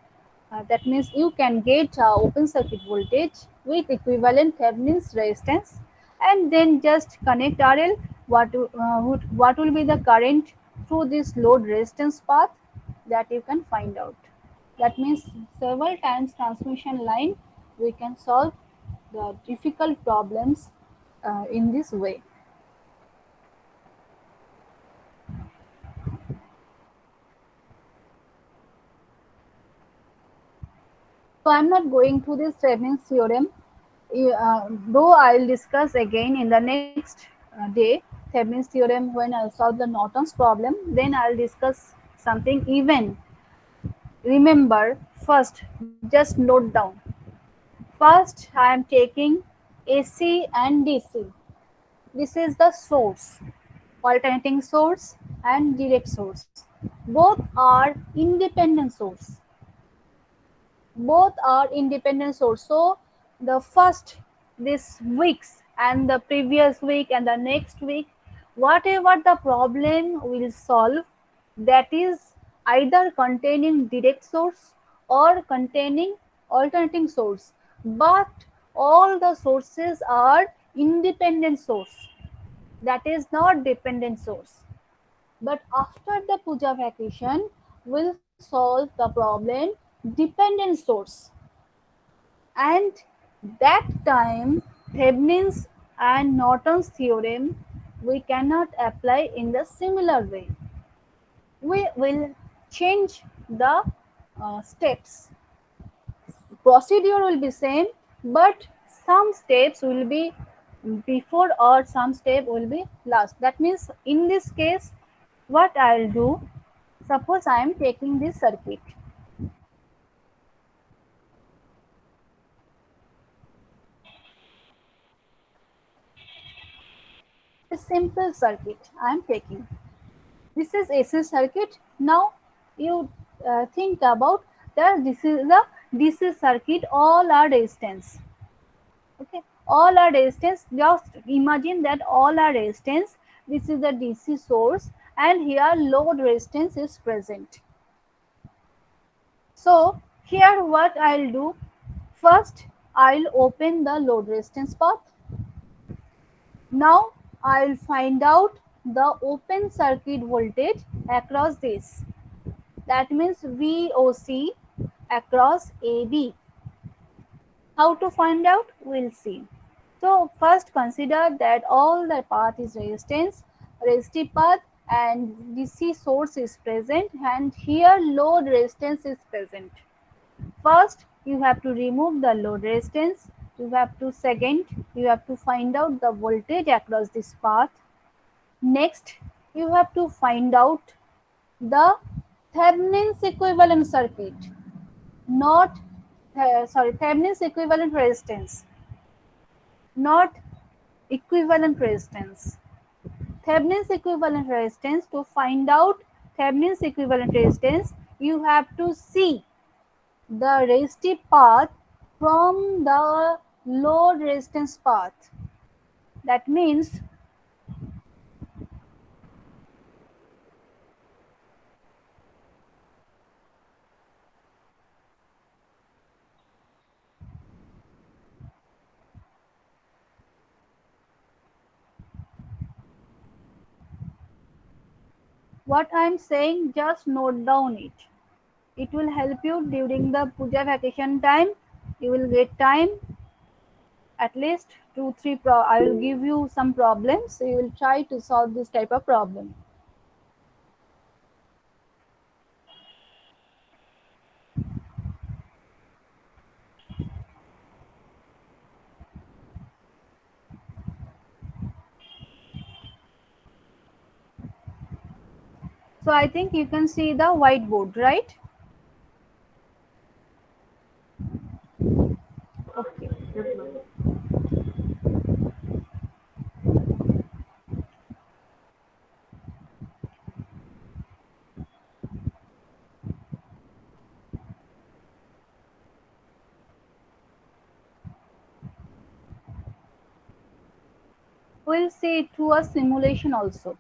S1: That means you can get open circuit voltage with equivalent Thevenin's resistance, and then just connect RL. What will be the current through this load resistance path, that you can find out. That means several times transmission line we can solve the difficult problems in this way. So I'm not going through this Thevenin's theorem, though I'll discuss again in the next day Thevenin's theorem when I'll solve the Norton's problem. Then I'll discuss something even. Remember, first just note down. First I am taking AC and DC. This is the source, alternating source and direct source. Both are independent source. Both are independent source. So the first, this weeks and the previous week and the next week, whatever the problem will solve, that is either containing direct source or containing alternating source, but all the sources are independent source, that is not dependent source. But after the puja vacation, we'll solve the problem dependent source. And that time, Thevenin's and Norton's theorem we cannot apply in the similar way. We will change the steps. Procedure will be same, but some steps will be before or some step will be last. That means in this case, what I'll do, suppose I am taking this circuit. A simple circuit I am taking. This is AC circuit. Now you think about that this is the DC circuit, all are resistance. Okay, all are resistance. Just imagine that all are resistance. This is the DC source, and here load resistance is present. So here what I'll do, first I'll open the load resistance path. Now I'll find out the open circuit voltage across this. That means VOC across AB. How to find out? We'll see. So first consider that all the path is resistance, resistive path, and DC source is present, and here load resistance is present. First, you have to remove the load resistance. Second, you have to find out the voltage across this path. Next, you have to find out the Thevenin's equivalent circuit, not Thevenin's equivalent resistance, not equivalent resistance. Thevenin's equivalent resistance, to find out Thevenin's equivalent resistance, you have to see the resistive path from the load resistance path. That means what I am saying, just note down it. It will help you during the puja vacation time. You will get time, at least 2 3 I will give you some problems, so you will try to solve this type of problem. So I think you can see the whiteboard, right? Okay. We'll see it through a simulation also.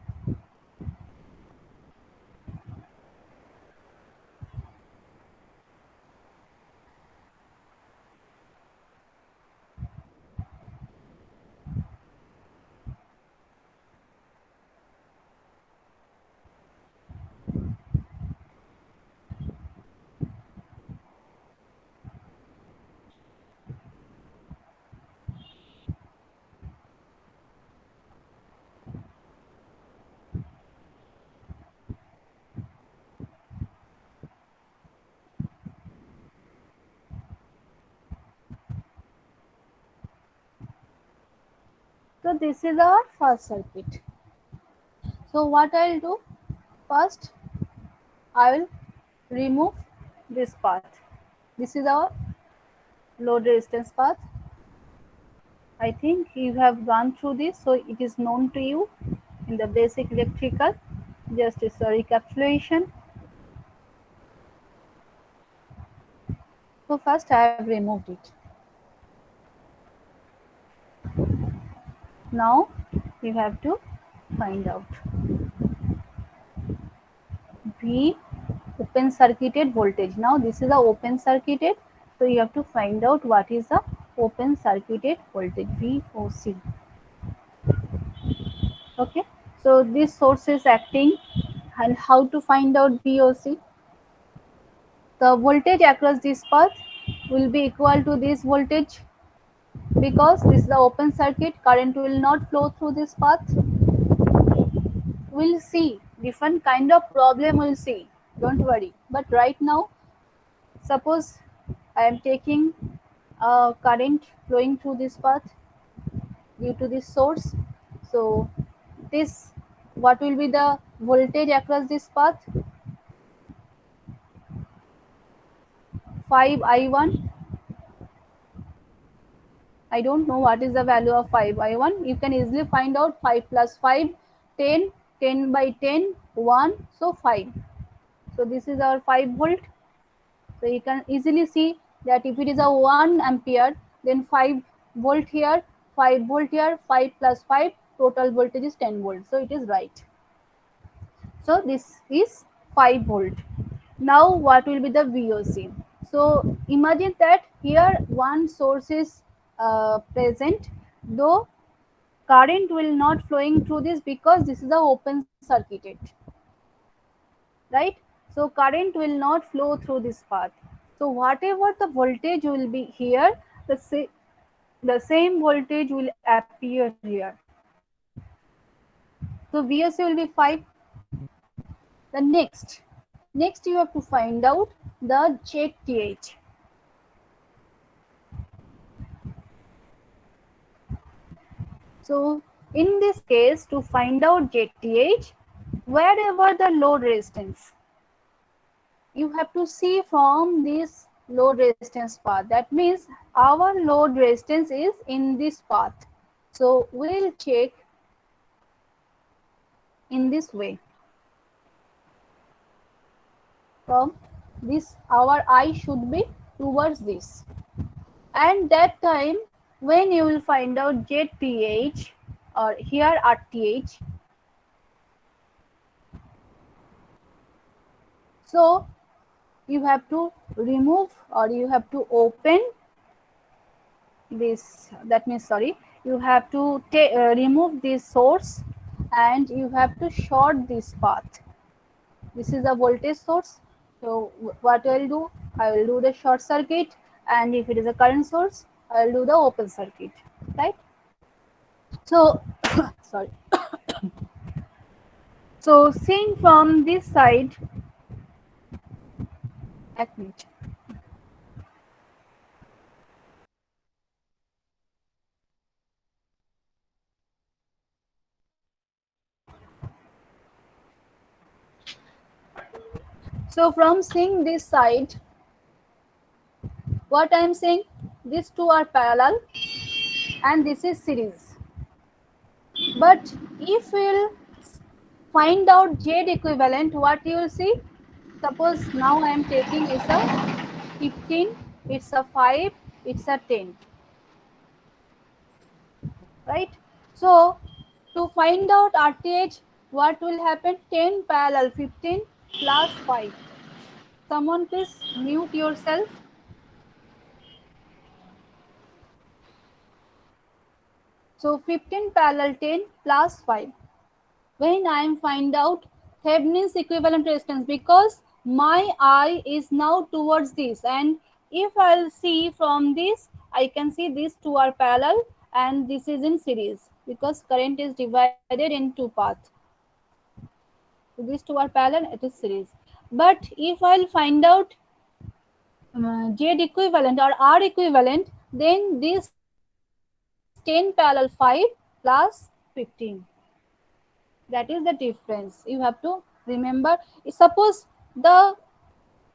S1: So this is our first circuit. So what I'll do, first I will remove this path. This is our load resistance path. I think you have gone through this, so it is known to you in the basic electrical. Just as a recapitulation. So first I have removed it. Now you have to find out V open circuited voltage. Now this is a open circuited, so you have to find out what is the open circuited voltage, VOC. Okay, so this source is acting, and how to find out VOC? The voltage across this path will be equal to this voltage, because this is the open circuit, current will not flow through this path. We'll see different kind of problem, we'll see, don't worry. But right now, suppose I am taking a current flowing through this path due to this source. So this, what will be the voltage across this path? 5I1. I don't know what is the value of 5I1. You can easily find out 5 plus 5, 10, 10 by 10, 1, so 5. So this is our 5 volt. So you can easily see that if it is a 1 ampere, then 5 volt here, 5 volt here, 5 plus 5, total voltage is 10 volt. So it is right. So this is 5 volt. Now what will be the VOC? So imagine that here one source is present, though current will not flowing through this because this is a open circuited, right? So current will not flow through this path. So whatever the voltage will be here, the same voltage will appear here. So VOC will be 5. The next you have to find out the ZTH. So in this case, to find out ZTH, wherever the load resistance, you have to see from this load resistance path. That means our load resistance is in this path. So we'll check in this way. From this, our eye should be towards this. And that time, when you will find out ZTH or here RTH, so you have to remove or you have to open this, that means sorry, you have to remove this source and you have to short this path. This is a voltage source. So what I will do, I will do the short circuit, and if it is a current source, I will do the open circuit, right? So sorry. So seeing from this side, admit. So from seeing this side, what I am saying, these two are parallel and this is series. But if we'll find out Z equivalent, what you will see? Suppose now I am taking is a 15, it's a 5, it's a 10, right? So to find out RTH, what will happen? 10 parallel 15 plus 5. Someone please mute yourself. So 15 parallel 10 plus 5. When I am find out Thevenin's equivalent resistance, because my eye is now towards this, and if I'll see from this, I can see these two are parallel and this is in series because current is divided in two paths. So these two are parallel, it is series. But if I'll find out Z equivalent or R equivalent, then this 10 parallel 5 plus 15. That is the difference. You have to remember. Suppose the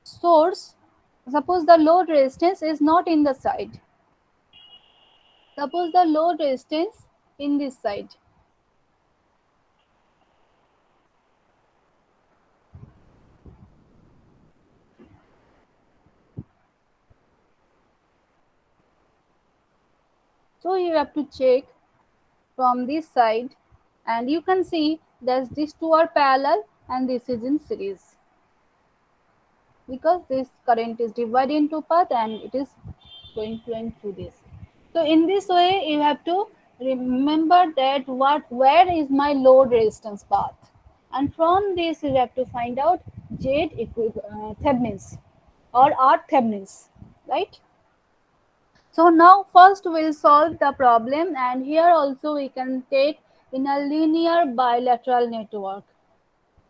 S1: source, suppose the load resistance is not in the side. Suppose the load resistance in this side. So you have to check from this side, and you can see that these two are parallel and this is in series, because this current is divided into path and it is flowing through this. So in this way, you have to remember that where is my load resistance path, and from this you have to find out Thevenin's or R Thevenin's, right? So now first we'll solve the problem, and here also we can take in a linear bilateral network.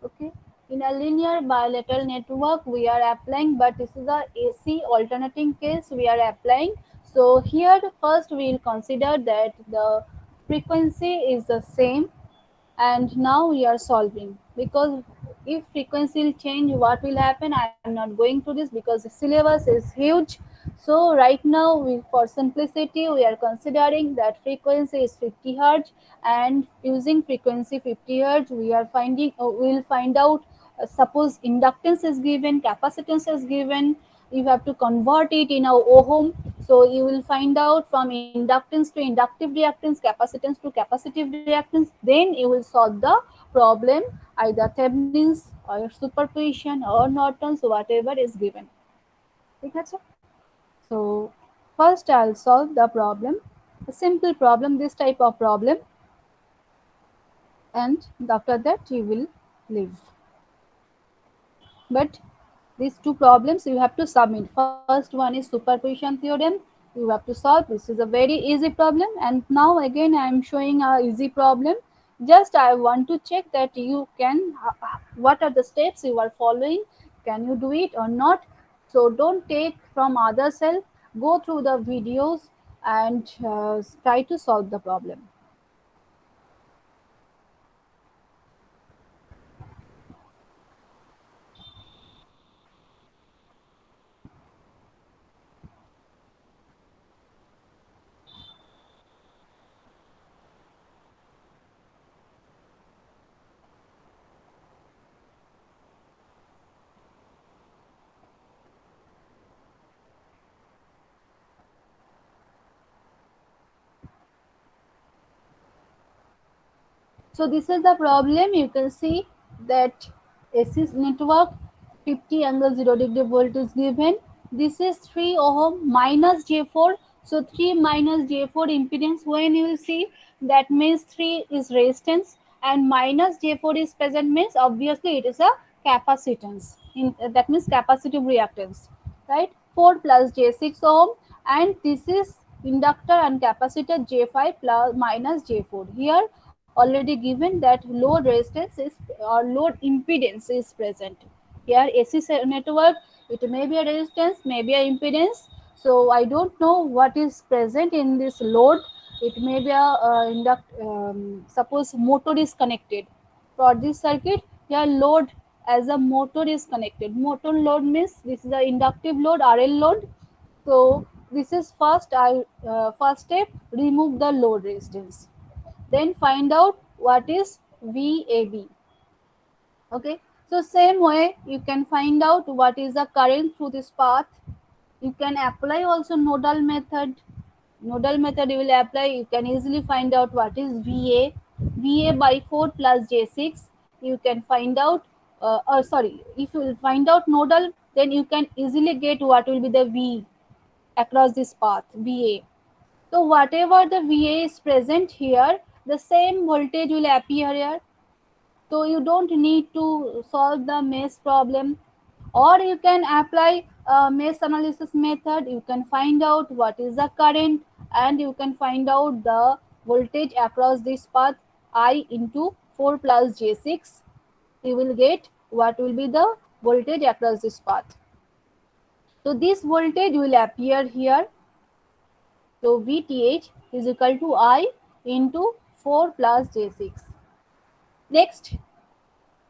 S1: Okay, in a linear bilateral network we are applying, but this is a AC alternating case we are applying. So here first we will consider that the frequency is the same, and now we are solving, because if frequency will change, what will happen? I am not going to this because the syllabus is huge. So right now, for simplicity, we are considering that frequency is 50 hertz, and using frequency 50 hertz, we are finding, we will find out, suppose inductance is given, capacitance is given, you have to convert it in a ohm. So you will find out from inductance to inductive reactance, capacitance to capacitive reactance, then you will solve the problem, either Thevenin's or superposition or Norton's, whatever is given. Okay, so first I'll solve the problem, a simple problem, this type of problem. and after that you will leave. But these two problems you have to submit. First one is superposition theorem. You have to solve. This is a very easy problem. And now again I am showing a easy problem. Just I want to check that you can, what are the steps you are following. Can you do it or not? So don't take from others help. Go through the videos and try to solve the problem. So this is the problem. You can see that AC network 50 angle 0 degree volt is given. This is 3 ohm minus J4. So 3 minus J4 impedance, when you will see, that means 3 is resistance and minus J4 is present, means obviously it is a capacitance. That means capacitive reactance, right? 4 plus J6 ohm, and this is inductor and capacitor J5 plus minus J4. Here already given that load resistance is or load impedance is present. Here AC network, it may be a resistance, maybe a impedance. So I don't know what is present in this load. It may be a suppose motor is connected for this circuit. Here load as a motor is connected. Motor load means this is a inductive load, RL load. So this is first step, remove the load resistance. Then find out what is VAB. Okay, so same way you can find out what is the current through this path. You can apply also nodal method. Nodal method you will apply, you can easily find out what is VA by 4 plus J6. You can find out, sorry, if you will find out nodal, then you can easily get what will be the V across this path, VA. So whatever the VA is present here, the same voltage will appear here. So you don't need to solve the mesh problem, or you can apply a mesh analysis method. You can find out what is the current, and you can find out the voltage across this path, I into 4 plus J6. You will get what will be the voltage across this path. So this voltage will appear here. So VTH is equal to I into 4 plus J6. Next,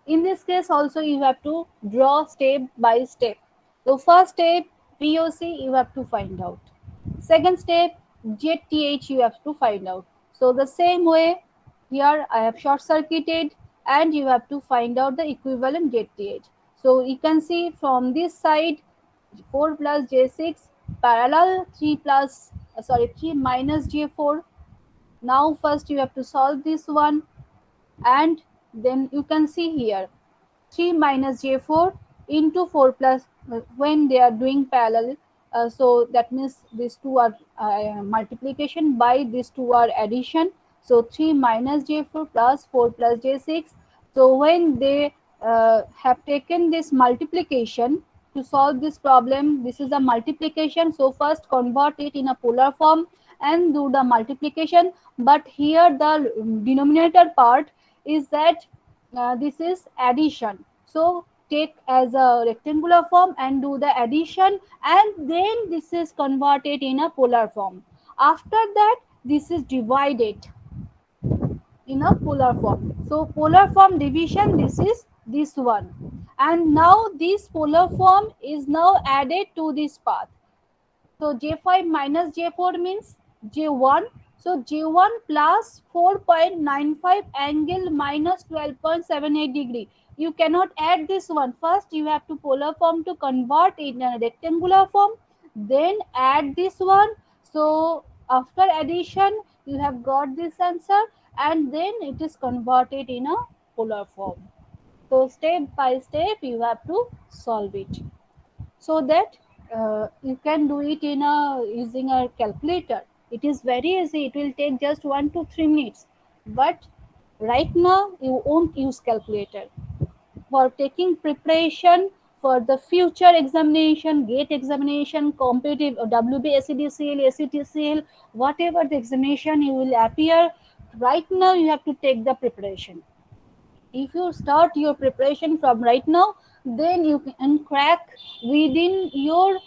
S1: in this case also you have to draw step by step. So first step, VOC you have to find out. Second step, ZTH you have to find out. So the same way, here I have short circuited and you have to find out the equivalent ZTH. So you can see from this side 4 plus J6 parallel 3 plus 3 minus J4. Now first you have to solve this one, and then you can see here 3 minus J4 into 4 plus, when they are doing parallel. So that means these two are multiplication, by these two are addition. So 3 minus J4 plus 4 plus J6. So when they have taken this multiplication to solve this problem, this is a multiplication. So first convert it in a polar form and do the multiplication. But here the denominator part is that this is addition. So take as a rectangular form and do the addition, and then this is converted in a polar form. After that, this is divided in a polar form. So polar form division, this is this one. And now this polar form is now added to this path. So J5 minus J4 means J1. So J1 plus 4.95 angle minus 12.78 degree. You cannot add this one. First you have to polar form to convert it in a rectangular form. Then add this one. So after addition you have got this answer, and then it is converted in a polar form. So step by step you have to solve it, so that you can do it in a using a calculator. It is very easy. It will take just 1 to 3 minutes. But Right now you won't use calculator. For taking preparation for the future examination, gate examination, competitive WB, ACDCL, ACTCL, whatever the examination you will appear, right now you have to take the preparation. If you start your preparation from right now, then you can crack within your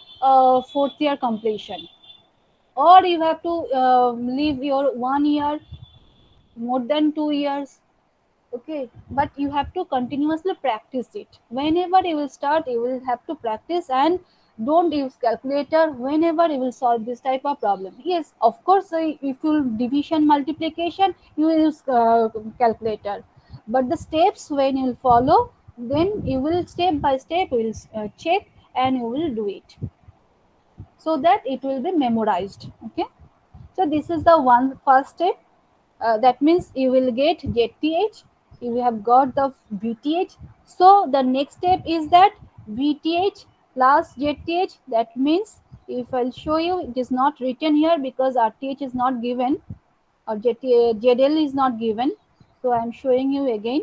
S1: fourth year completion, or you have to leave your 1 year, more than 2 years. Okay, but you have to continuously practice it. Whenever you will start, you will have to practice, and don't use calculator whenever you will solve this type of problem. Yes, of course, if you division multiplication, you will use calculator, but the steps when you will follow, then you will step by step you will check, and you will do it, so that it will be memorized. Okay, so this is the one first step. That means you will get ZTH, you have got the VTH. So the next step is that VTH plus ZTH. That means, if I'll show you, it is not written here because RTH is not given, or ZL is not given. So I'm showing you again.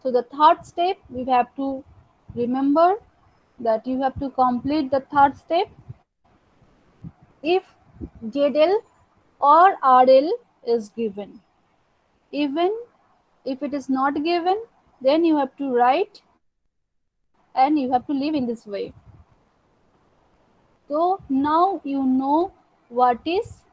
S1: So the third step, we have to remember that you have to complete the third step. If ZL or RL is given, even if it is not given, then you have to write, and you have to live in this way. So now you know what is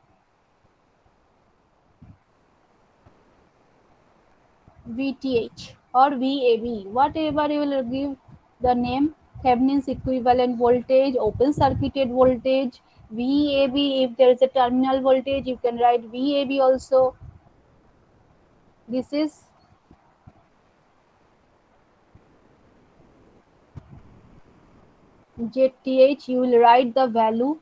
S1: VTH or VAB, whatever you will give the name, Thevenin's equivalent voltage, open circuited voltage, VAB. If there is a terminal voltage, you can write VAB also. This is ZTH. You will write the value.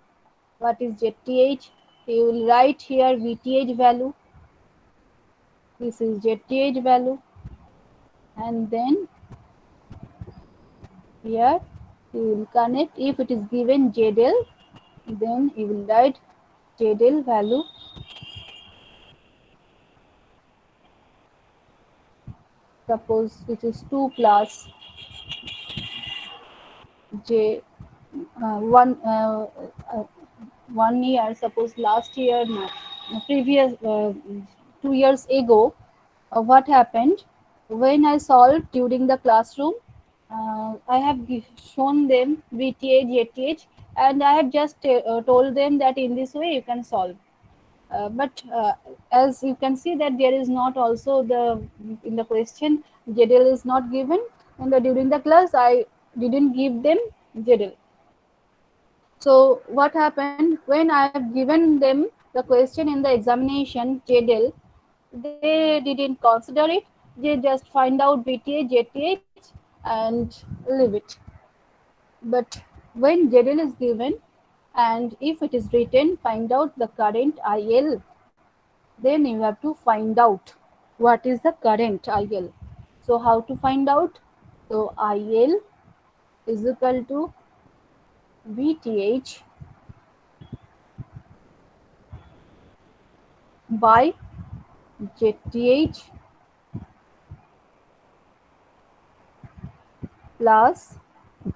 S1: What is ZTH? You will write here VTH value. This is ZTH value, and then here you will connect. If it is given ZL, then you will write ZL value. Suppose this is 2 plus J 1 year. Suppose last year, no, previous 2 years ago, what happened when I solved during the classroom. I have shown them VTH, JTH, and I have just told them that in this way you can solve. But as you can see that there is not also the in the question ZL is not given, and during the class I didn't give them ZL. So what happened when I have given them the question in the examination ZL, they didn't consider it. They just find out VTH, JTH, and leave it. But when ZL is given, and if it is written, find out the current IL, then you have to find out what is the current IL. So how to find out? So IL is equal to VTH by ZTH plus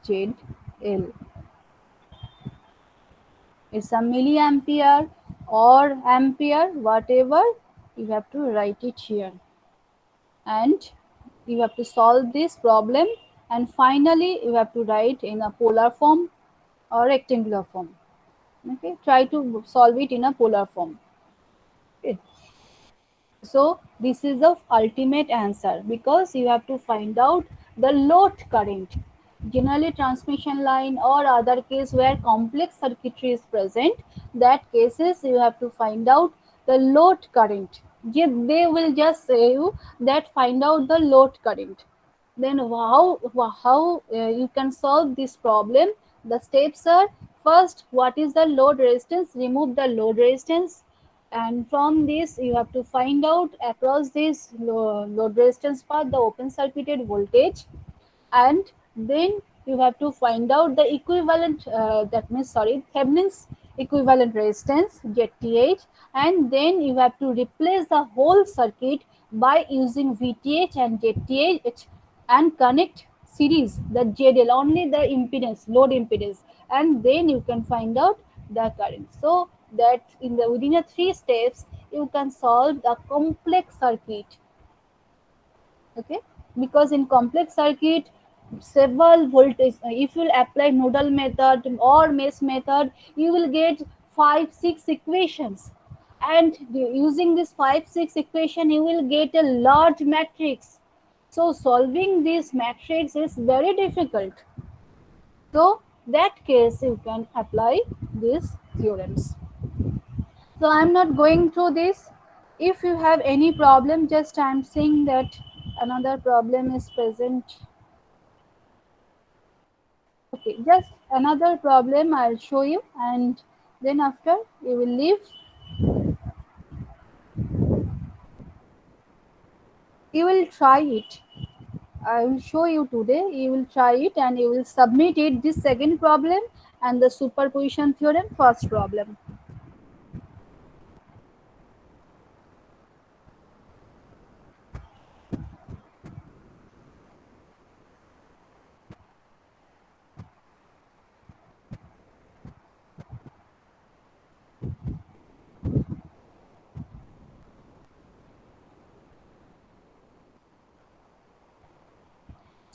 S1: ZL. It's a milliampere or ampere, whatever, you have to write it here. And you have to solve this problem, and finally you have to write in a polar form or rectangular form. Okay, try to solve it in a polar form. Okay. So this is the ultimate answer, because you have to find out the load current. Generally transmission line or other case where complex circuitry is present, that cases you have to find out the load current. They will just say you that find out the load current. Then how you can solve this problem? The steps are: first, what is the load resistance? Remove the load resistance, and from this you have to find out across this load resistance path the open circuited voltage, and then you have to find out the equivalent, that means sorry, Thevenin's equivalent resistance ZTH, and then you have to replace the whole circuit by using VTH and ZTH and connect series the ZL, only the impedance, load impedance, and then you can find out the current. So that in the within a 3 steps you can solve the complex circuit. Okay, because in complex circuit several voltage, if you apply nodal method or mesh method, you will get 5 6 equations, and using this 5 6 equation you will get a large matrix. So solving this matrix is very difficult. So that case you can apply these theorems. So I'm not going through this. If you have any problem, just I'm saying that another problem is present. Okay, just another problem I'll show you, and then after you will leave. You will try it. I will show you today. You will try it and you will submit it. This second problem and the superposition theorem first problem.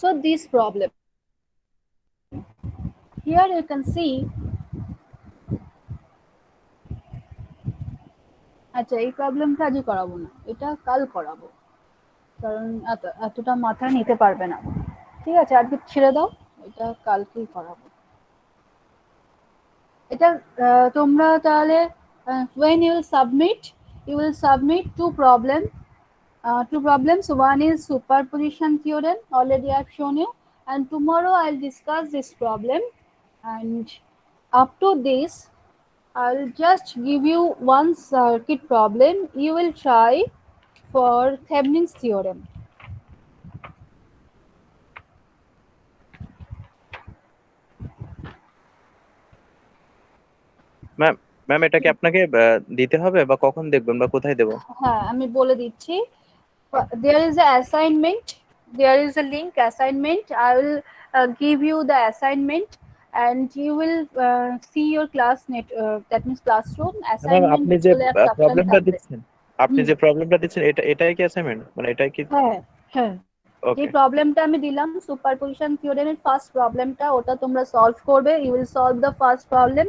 S1: So this problem, here you can see, আচ্ছা এই প্রবলেমটা আজই করাবো না, এটা কাল করাবো, কারণ এতটা মাথায় নিতে পারবে না। ঠিক আছে, আজকে ছেড়ে দাও, এটা কালকেই করাবো। এটা তোমরা তাহলে when you will submit two problems. One is superposition theorem, already I've shown you, and tomorrow I'll discuss this problem. And up to this I'll just give you one circuit problem. You will try for Thevenin's theorem.
S4: Ma'am ma'am এটা কি আপনাকে দিতে হবে বা কখন দেখবেন বা কোথায় দেবো?
S1: হ্যাঁ আমি বলে দিচ্ছি। There is a assignment, there is a link assignment. I will give you the assignment and you will see your class net, that means classroom
S4: ma'am
S1: assignment
S4: আপনি যে
S1: বলে একটা অপশন
S4: প্রবলেমটা
S1: থাকবে।
S4: দিচ্ছেন, আপনি যে প্রবলেমটা দিচ্ছেন এটাই কি অ্যাসাইনমেন্ট, মানে এটাই কি?
S1: হ্যাঁ হ্যাঁ, যে
S4: ওকে
S1: প্রবলেমটা আমি দিলাম সুপারপজিশন থিওরেমের ফার্স্ট প্রবলেমটা, ওটা তোমরা সলভ করবে। You will solve the first problem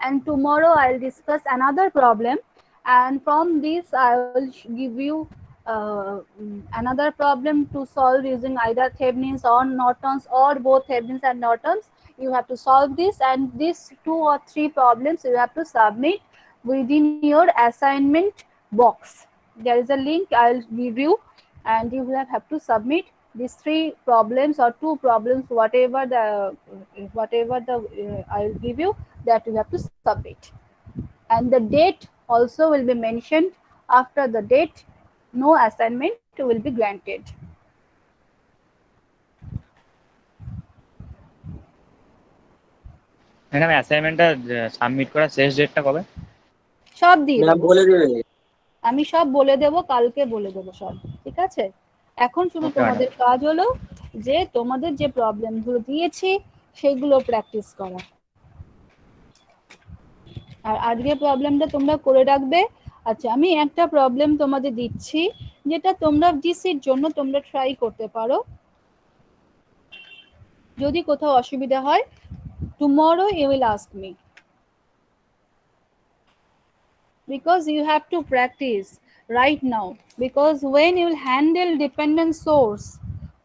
S1: and tomorrow I'll discuss another problem, and from this I will give you another problem to solve using either Thevenin's or Norton's or both Thevenin's and Norton's. You have to solve this, and these 2 or 3 problems you have to submit within your assignment box. There is a link I'll give you, and you will have to submit these 3 problems or 2 problems, whatever the I'll give you, that you have to submit. And the date also will be mentioned. After the date no assignment will be granted.
S5: Madam অ্যাসাইনমেন্টটা submit করার শেষ ডেটটা কবে?
S1: সব দিয়ে
S2: ma'am
S1: দেবো,
S2: বলে দেবে।
S1: আমি সব বলে দেবো, কালকে বলে দেবো সব। ঠিক আছে, এখন শুধু
S5: Okay,
S1: তোমাদের কাজ হলো যে তোমাদের যে প্রবলেমগুলো দিয়েছি সেগুলো প্র্যাকটিস করা, আর আজকে প্রবলেমটা তোমরা করে রাখবে। আচ্ছা আমি একটা প্রবলেম তোমাদের দিচ্ছি যেটা তোমরা ডিসির জন্য তোমরা ট্রাই করতে পারো। যদি কোথাও অসুবিধা হয় tomorrow you will ask me, because you have to practice right now, because when you will handle dependent source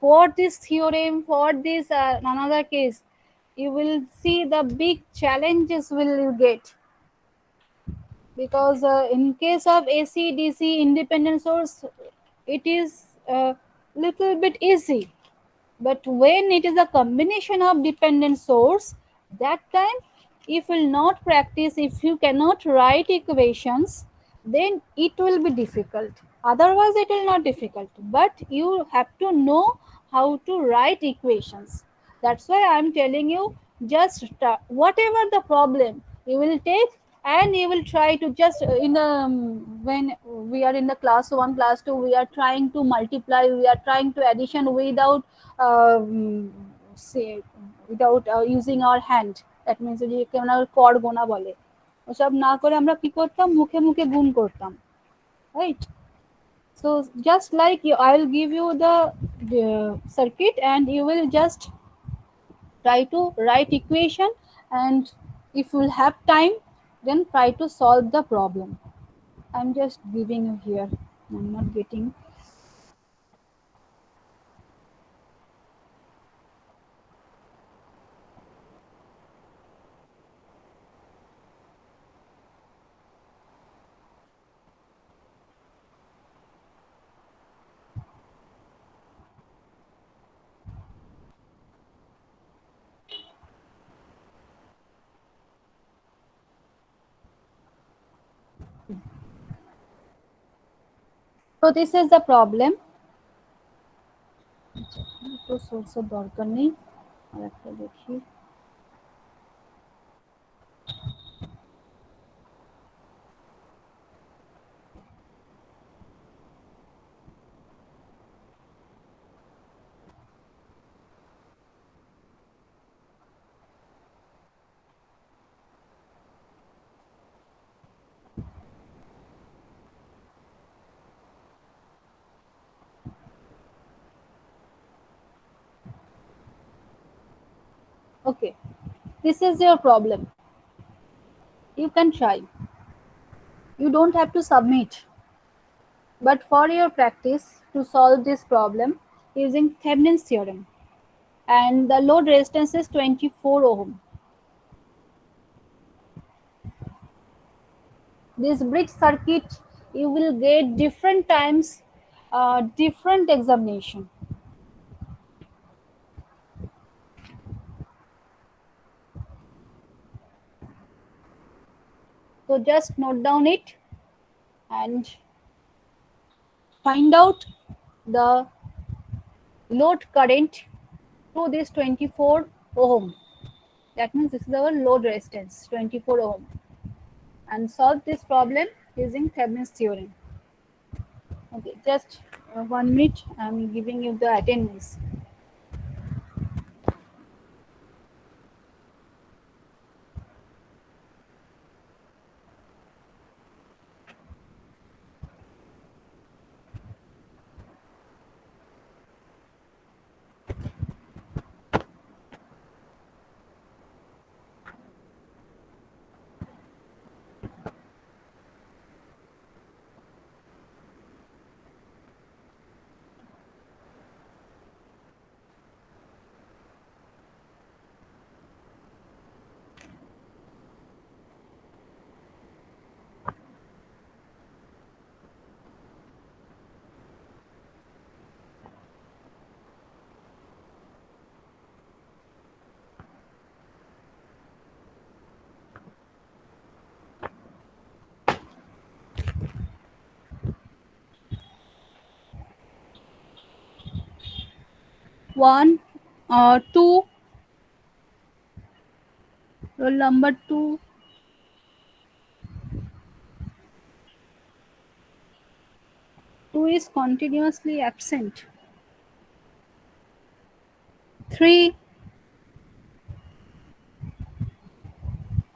S1: for this theorem, for this another case, you will see the big challenges will you get. because in case of AC DC independent source, it is a little bit easy. But when it is a combination of dependent source, that time if you will not practice, if you cannot write equations, then it will be difficult. Otherwise it will not difficult, but you have to know how to write equations. That's why I am telling you, just whatever the problem you will take, and you will try to just in the when we are in the class 1 class 2, we are trying to multiply, we are trying to addition without say without using our hand. That means যে কেমন কর গোনা বলে, ওসব না করে আমরা কি করতাম, মুখে মুখে গুণ করতাম, right? So just like you, I will give you the circuit and you will just try to write equation, and if you will have time, then try to solve the problem. I'm just giving you here, I'm not getting. So this is the problem. তো সোর্সের দরকার নেই, আর একটা দেখি। Okay, this is your problem. You can try. You don't have to submit. But for your practice to solve this problem using Thevenin's theorem, and the load resistance is 24 ohm. This bridge circuit you will get different times, different examination. So just note down it and find out the load current through this 24 ohm. That means this is our load resistance 24 ohm, and solve this problem using Thevenin's theorem. Okay, just 1 minute, I'm giving you the attendance. One, two, roll number 2, two is continuously absent. 3,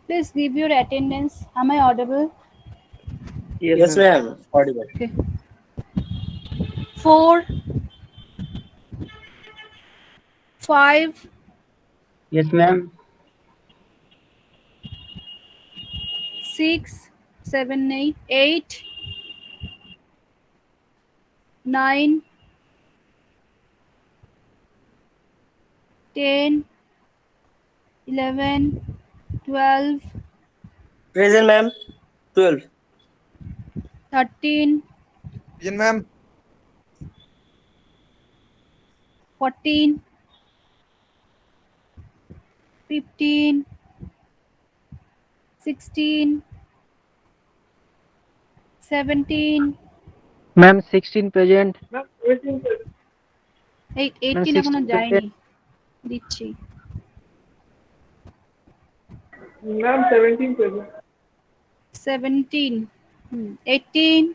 S1: please give your attendance. Am I audible?
S2: Yes, ma'am. Audible.
S1: Okay. 4, 5,
S6: Yes, ma'am.
S1: 6, 7, 8, 8, 9, 10, 11, 12,
S2: Present, ma'am. 12,
S1: 13,
S3: present ma'am.
S1: 14, 15, 16, 17,
S6: ma'am 16 present.
S1: 18 এখনো
S6: 16
S1: যায়নি, দিচ্ছি।
S7: Ma'am 17 পেজে।
S1: 17, 18,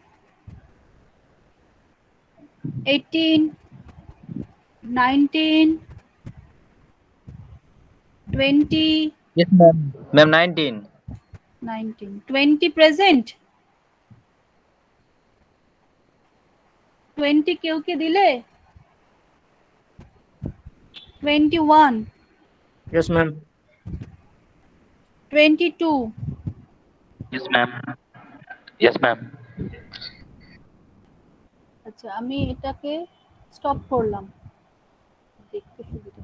S1: 18, 19, 20,
S5: Yes, ma'am. Ma'am, 19.
S1: 19, 20 present, 20 কেউ কে দিলে? 21,
S2: yes ma'am,
S1: 22,
S5: Yes, ma'am. Yes, ma'am.
S1: আচ্ছা আমি এটাকে stop করলাম, দেখতে সুবিধা